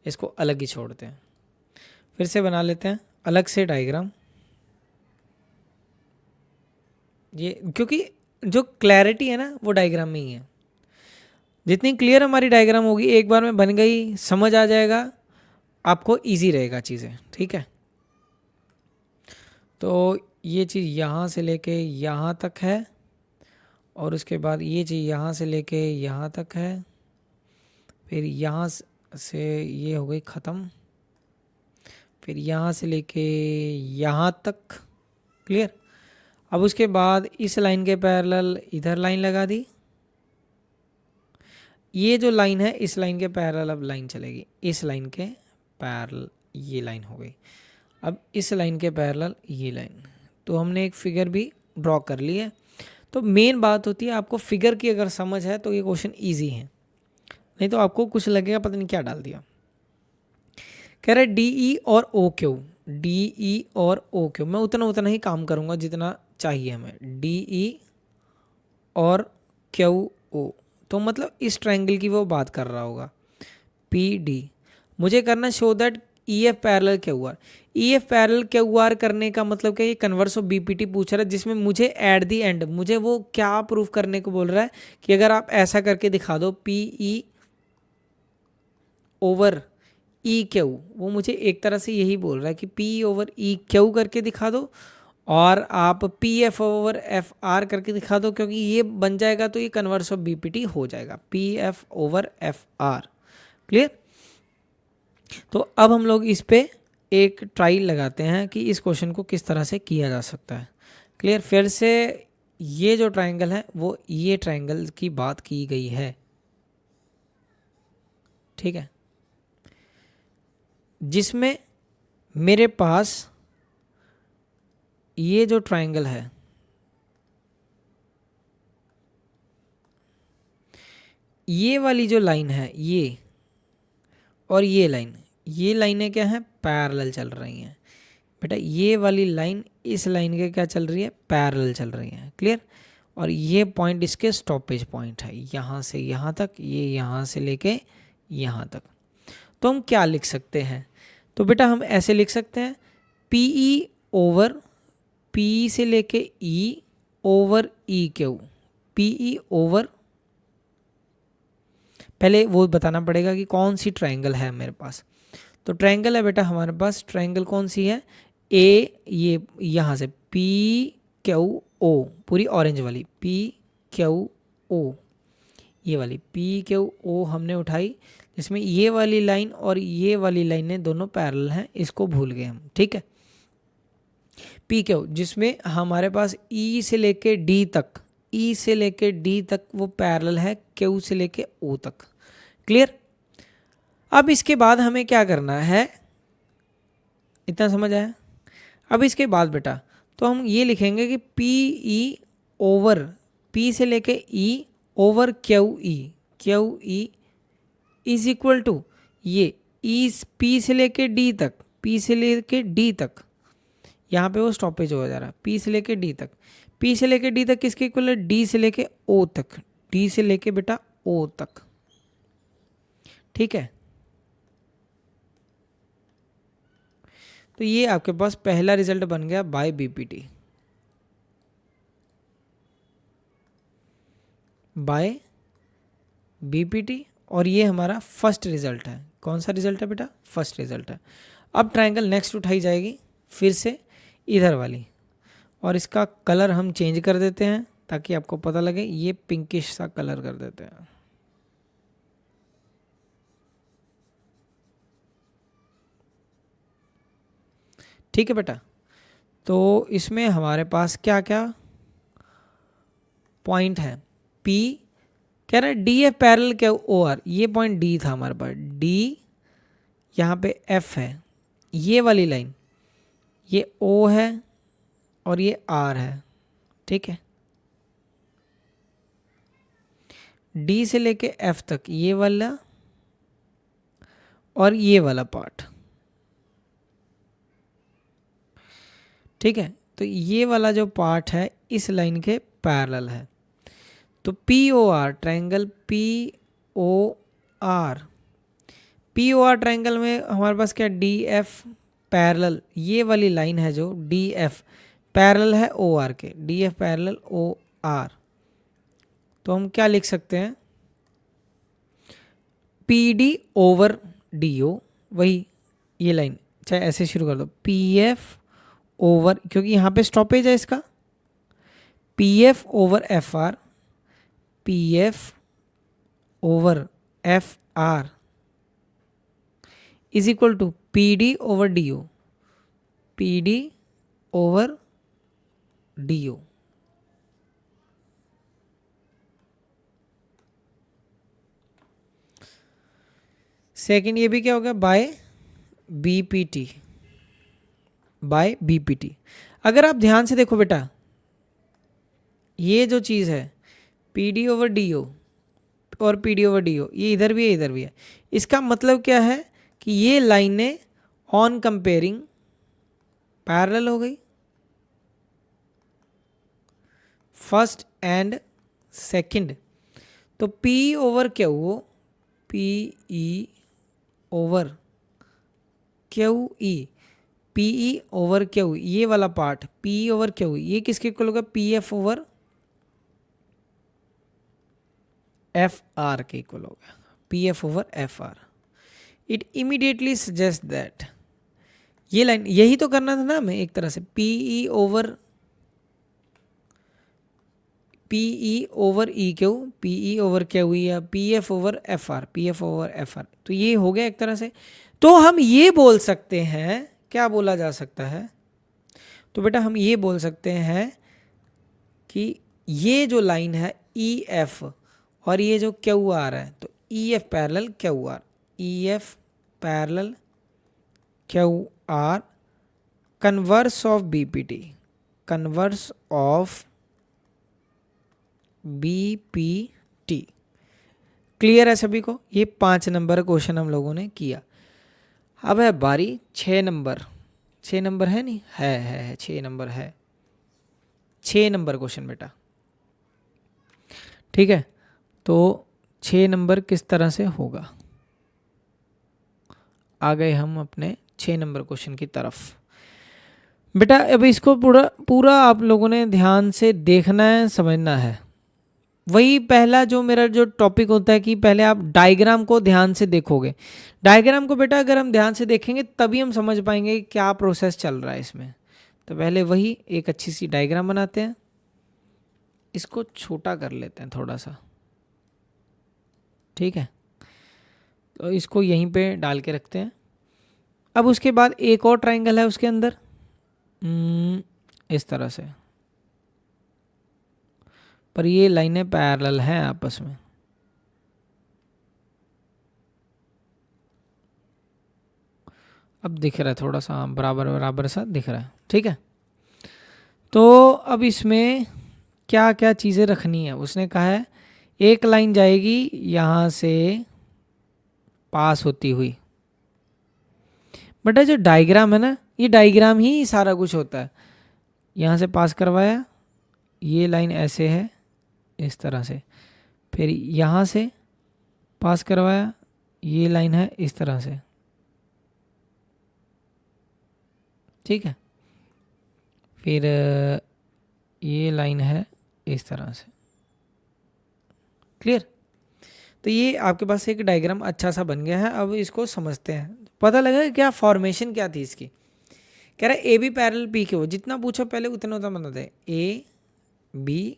इसको अलग ही छोड़ते हैं। फिर से बना लेते हैं अलग से डायग्राम, ये क्योंकि जो क्लैरिटी है ना वो डायग्राम में ही है। जितनी क्लियर हमारी डायग्राम होगी, एक बार में बन गई, समझ आ जाएगा, आपको इजी रहेगा चीज़ें। ठीक है, तो ये चीज़ यहाँ से लेके यहाँ तक है, और उसके बाद ये चीज़ यहाँ से लेके यहाँ तक है, फिर यहाँ से ये हो गई ख़त्म, फिर यहाँ से लेके यहाँ तक। क्लियर? अब उसके बाद इस लाइन के पैरेलल इधर लाइन लगा दी, ये जो लाइन है इस लाइन के पैरेलल अब लाइन चलेगी, इस लाइन के पैरेलल ये लाइन हो गई, अब इस लाइन के पैरेलल ये लाइन। तो हमने एक फिगर भी ड्रॉ कर ली है। तो मेन बात होती है, आपको फिगर की अगर समझ है तो ये क्वेश्चन इजी है, नहीं तो आपको कुछ लगेगा पता नहीं क्या डाल दिया। कह रहे डी ई और ओ क्यू, डी ई और ओ क्यू, मैं उतना ही काम करूँगा जितना चाहिए हमें। डी ई और क्यू ओ, तो मतलब इस ट्रायंगल की वो बात कर रहा होगा। पी डी मुझे करना show that E F parallel Q are. E F parallel Q R करने का मतलब क्या, ये कन्वर्स ऑफ बीपीटी पूछ रहा है, जिसमें मुझे एट दी एंड मुझे वो क्या प्रूफ करने को बोल रहा है कि अगर आप ऐसा करके दिखा दो P E over E Q, वो मुझे एक तरह से यही बोल रहा है कि पी ओवर ई क्यू करके दिखा दो, और आप P F over F are करके दिखा दो, क्योंकि ये बन जाएगा तो ये कन्वर्स ऑफ बीपीटी हो जाएगा, P F over F are. Clear? तो अब हम लोग इस पे एक ट्राई लगाते हैं कि इस क्वेश्चन को किस तरह से किया जा सकता है। क्लियर? फिर से ये जो ट्रायंगल है वो ये ट्रायंगल की बात की गई है। ठीक है, जिसमें मेरे पास ये जो ट्रायंगल है, ये वाली जो लाइन है ये और ये लाइन, ये लाइनें क्या हैं, पैरेलल चल रही हैं बेटा। ये वाली लाइन इस लाइन के क्या चल रही है, पैरेलल चल रही है। क्लियर? और ये पॉइंट इसके स्टॉपेज पॉइंट है, यहाँ से यहाँ तक, ये यहाँ से लेके यहाँ तक। तो हम क्या लिख सकते हैं? तो बेटा हम ऐसे लिख सकते हैं, पी ई ओवर पी से लेके E over E Q, P E over, पहले वो बताना पड़ेगा कि कौन सी ट्रायंगल है मेरे पास। तो ट्रायंगल है बेटा हमारे पास, ट्रायंगल कौन सी है, ए, ये यहाँ से पी क्यू ओ, पूरी ऑरेंज वाली पी क्यू ओ, ये वाली पी क्यू ओ हमने उठाई, जिसमें ये वाली लाइन और ये वाली लाइनें दोनों पैरेलल हैं, इसको भूल गए हम। ठीक है, पी क्यू जिसमें हमारे पास ई से लेके डी तक, ई से लेके डी तक वो पैरेलल है क्यू से लेके ओ तक। क्लियर? अब इसके बाद हमें क्या करना है इतना समझ आया। अब इसके बाद बेटा तो हम ये लिखेंगे कि पी ई ओवर पी से लेके E over Q E is equal to ये ई पी से लेके डी तक, पी से लेके डी तक, यहाँ पे वो स्टॉपेज हो जा रहा है, पी से लेके डी तक, पी से लेके डी तक किसके इक्वल है, डी से लेके ओ तक, डी से लेके बेटा ओ तक। ठीक है, तो ये आपके पास पहला रिजल्ट बन गया बाय बीपीटी, बाय बीपीटी। और ये हमारा फर्स्ट रिजल्ट है। कौन सा रिजल्ट है बेटा, फर्स्ट रिजल्ट है। अब ट्रायंगल नेक्स्ट उठाई जाएगी फिर से इधर वाली, और इसका कलर हम चेंज कर देते हैं ताकि आपको पता लगे, ये पिंकिश सा कलर कर देते हैं। ठीक है बेटा, तो इसमें हमारे पास क्या क्या पॉइंट है, पी कह रहा है डी एफ पैरेलल क्या ओ आर, ये पॉइंट डी था हमारे पास, डी यहाँ पे एफ है, ये वाली लाइन ये ओ है और ये आर है। ठीक है, डी से लेके एफ तक ये वाला और ये वाला पार्ट। ठीक है, तो ये वाला जो पार्ट है इस लाइन के पैरेलल है। तो P O R triangle P O R, P O R triangle में हमारे पास क्या, डी एफ पैरेलल, ये वाली लाइन है जो डी एफ पैरेलल है ओ आर के, D F parallel O R. तो हम क्या लिख सकते हैं, P D over D O, वही ये लाइन, चाहे ऐसे शुरू कर दो, पी एफ ओवर, क्योंकि यहाँ पे स्टॉपेज है इसका, P F over F R, P F over F R is equal to P D over D O, P D over D O. Second ये भी क्या होगा, बाय बीपीटी, बाय बीपीटी। अगर आप ध्यान से देखो बेटा, ये जो चीज़ है P D over D O और P D over D O, ये इधर भी है इधर भी है, इसका मतलब क्या है कि ये लाइनें ऑन कंपेयरिंग पैरेलल हो गई, फर्स्ट एंड सेकंड। तो P over Q, P E over Q ई, पी ई ओवर क्यू, ये वाला पार्ट पी ओवर क्यू, ये किसके इक्वल होगा, P F over F R के इक्वल होगा, P F over F R. It immediately suggest that, ये लाइन यही तो करना था ना हमें एक तरह से, P E over E Q, P E over Q या P F over F R, P F over F R. तो ये हो गया एक तरह से। तो हम ये बोल सकते हैं, क्या बोला जा सकता है, तो बेटा हम ये बोल सकते हैं कि ये जो लाइन है ई एफ और ये जो क्यू आर है, तो E F parallel Q are, E F parallel Q are, converse of BPT, converse of BPT. Clear है सभी को। ये 5 नंबर क्वेश्चन हम लोगों ने किया। अब है बारी 6 नंबर, 6 नंबर है नहीं, है 6 नंबर है, 6 नंबर क्वेश्चन बेटा। ठीक है, तो 6 नंबर किस तरह से होगा, आ गए हम अपने 6 नंबर क्वेश्चन की तरफ। बेटा अब इसको पूरा आप लोगों ने ध्यान से देखना है, समझना है। वही पहला जो मेरा जो टॉपिक होता है कि पहले आप डायग्राम को ध्यान से देखोगे। डायग्राम को बेटा अगर हम ध्यान से देखेंगे तभी हम समझ पाएंगे कि क्या प्रोसेस चल रहा है इसमें। तो पहले वही एक अच्छी सी डायग्राम बनाते हैं, इसको छोटा कर लेते हैं थोड़ा सा, ठीक है। तो इसको यहीं पे डाल के रखते हैं। अब उसके बाद एक और ट्रायंगल है उसके अंदर, इस तरह से, पर ये लाइनें पैरेलल हैं आपस में। अब दिख रहा है थोड़ा सा, हाँ, बराबर बराबर सा दिख रहा है, ठीक है। तो अब इसमें क्या क्या चीज़ें रखनी है, उसने कहा है एक लाइन जाएगी यहाँ से पास होती हुई। बेटा जो डायग्राम है ना, ये डायग्राम ही सारा कुछ होता है। यहाँ से पास करवाया, ये लाइन ऐसे है इस तरह से, फिर यहाँ से पास करवाया, ये लाइन है इस तरह से, ठीक है। फिर ये लाइन है इस तरह से, क्लियर। तो ये आपके पास एक डायग्राम अच्छा सा बन गया है। अब इसको समझते हैं, पता लगा क्या फॉर्मेशन क्या थी इसकी। कह रहा है A B parallel P Q, जितना पूछो पहले उतना उतना बता दे, A B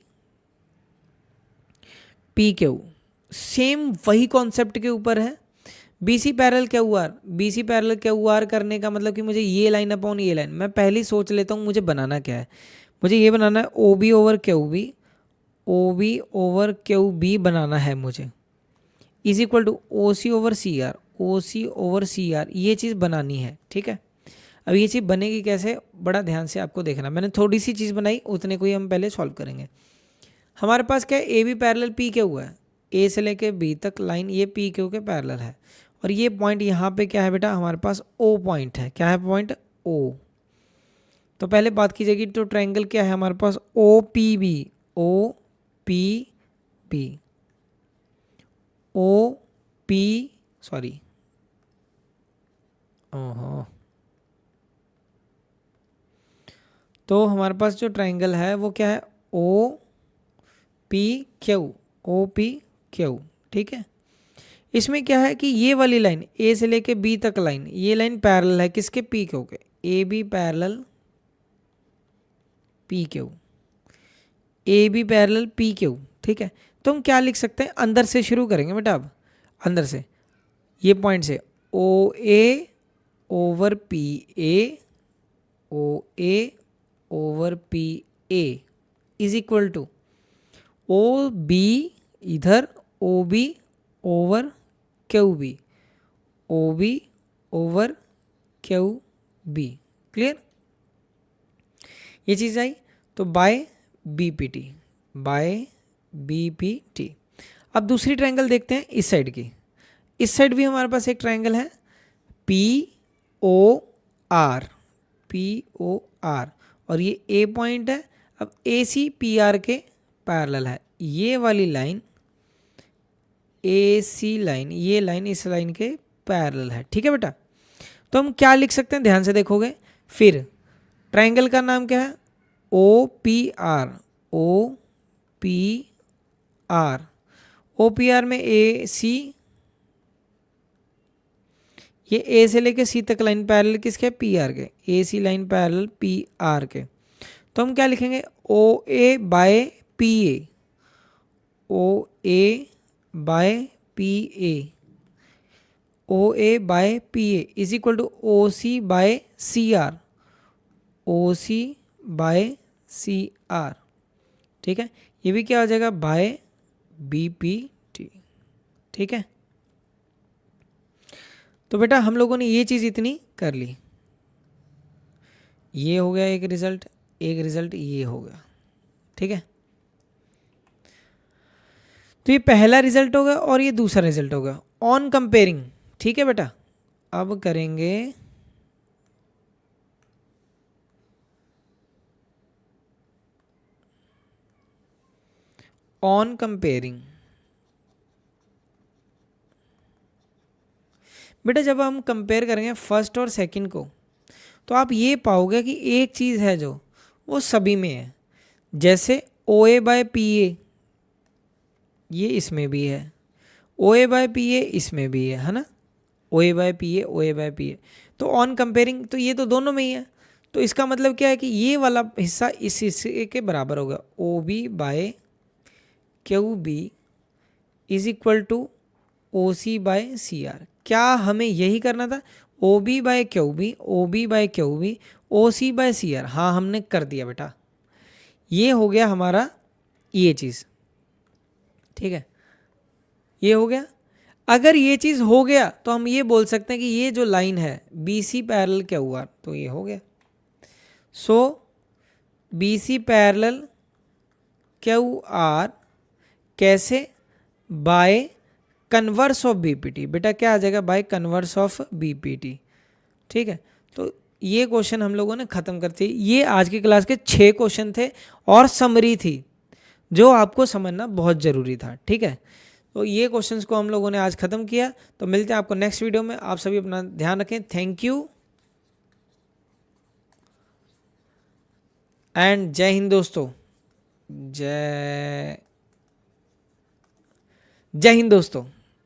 P Q, same वही कॉन्सेप्ट के ऊपर है। B C parallel Q R, B C parallel Q R करने का मतलब कि मुझे ये लाइन अपॉन ये लाइन, मैं पहले ही सोच लेता हूँ मुझे बनाना क्या है। मुझे ये बनाना है O B over Q B, O B over Q B बनाना है मुझे, is equal to O C over C R, O C over C R, ये चीज़ बनानी है, ठीक है। अब ये चीज़ बनेगी कैसे, बड़ा ध्यान से आपको देखना। मैंने थोड़ी सी चीज़ बनाई, उतने को ही हम पहले सॉल्व करेंगे। हमारे पास क्या है, A B parallel P Q है, ए से लेके बी तक लाइन ये पी क्यू के पैरेलल है, और ये पॉइंट यहाँ पे क्या है बेटा, हमारे पास ओ पॉइंट है। क्या है पॉइंट, ओ। तो पहले बात की जाएगी तो ट्रायंगल क्या है हमारे पास, O P B, O P B, O P, sorry, ओहो, तो हमारे पास जो ट्रायंगल है वो क्या है, O P Q, O P Q, ठीक है। इसमें क्या है कि ये वाली लाइन ए से लेके बी तक लाइन, ये लाइन पैरेलल है किसके, पी क्यू के, A B parallel P Q, A B parallel P Q, ठीक है। तो हम क्या लिख सकते हैं, अंदर से शुरू करेंगे बेटा। अब अंदर से ये पॉइंट से O A over P A, O A over P A is equal to O B, इधर O B over Q B, O B over Q B, clear. ये चीज़ आई, तो by B P T, by B P T. अब दूसरी ट्रायंगल देखते हैं इस साइड की। इस साइड भी हमारे पास एक ट्रायंगल है P O R, P O R, और ये ए पॉइंट है। अब ए सी पी आर के पैरेलल है, ये वाली लाइन ए सी लाइन, ये लाइन इस लाइन के पैरेलल है, ठीक है बेटा। तो हम क्या लिख सकते हैं, ध्यान से देखोगे। फिर ट्रायंगल का नाम क्या है, O P R, O P R, O P R में ए सी, ये ए से लेके सी तक लाइन पैरेलल किसके, पी आर के, A C line parallel P R के। तो हम क्या लिखेंगे, O A by P A, O A by P A, O A by P A is equal to O C by C R, O C by C R, ठीक है। ये भी क्या हो जाएगा, बाय बी पी टी, ठीक है। तो बेटा हम लोगों ने ये चीज़ इतनी कर ली, ये हो गया एक रिजल्ट, एक रिजल्ट ये हो गया, ठीक है। तो ये पहला रिजल्ट होगा और ये दूसरा रिजल्ट होगा ऑन कंपेयरिंग, ठीक है बेटा। अब करेंगे ऑन कंपेयरिंग। बेटा जब हम कंपेयर करेंगे फर्स्ट और सेकंड को, तो आप ये पाओगे कि एक चीज़ है जो वो सभी में है। जैसे ओ ए बाय पी ए, ये इसमें भी है, ओ ए बाय पी ए इसमें भी है ना, O A by P A, O A by P A. तो ऑन कंपेयरिंग तो ये तो दोनों में ही है। तो इसका मतलब क्या है कि ये वाला हिस्सा इस हिस्से के बराबर होगा, O B by Q B is equal to O C by C R. क्या हमें यही करना था, O B by Q B, O B by Q B, O C by C R. हाँ हमने कर दिया बेटा, ये हो गया हमारा ये चीज़, ठीक है, ये हो गया। अगर ये चीज़ हो गया तो हम ये बोल सकते हैं कि ये जो लाइन है B C parallel Q R, तो ये हो गया। So B C parallel Q R कैसे? By converse of BPT. बेटा क्या आ जाएगा? By converse of BPT. ठीक है, तो ये क्वेश्चन हम लोगों ने खत्म करते। ये आज की क्लास के 6 क्वेश्चन थे और समरी थी जो आपको समझना बहुत ज़रूरी था। ठीक है, तो ये क्वेश्चंस को हम लोगों ने आज खत्म किया। तो मिलते हैं आपको नेक्स्ट वीडियो में। आप सभी अपना ध्यान रखें। थैंक यू एंड जय हिंद दोस्तों। जय हिंद दोस्तों।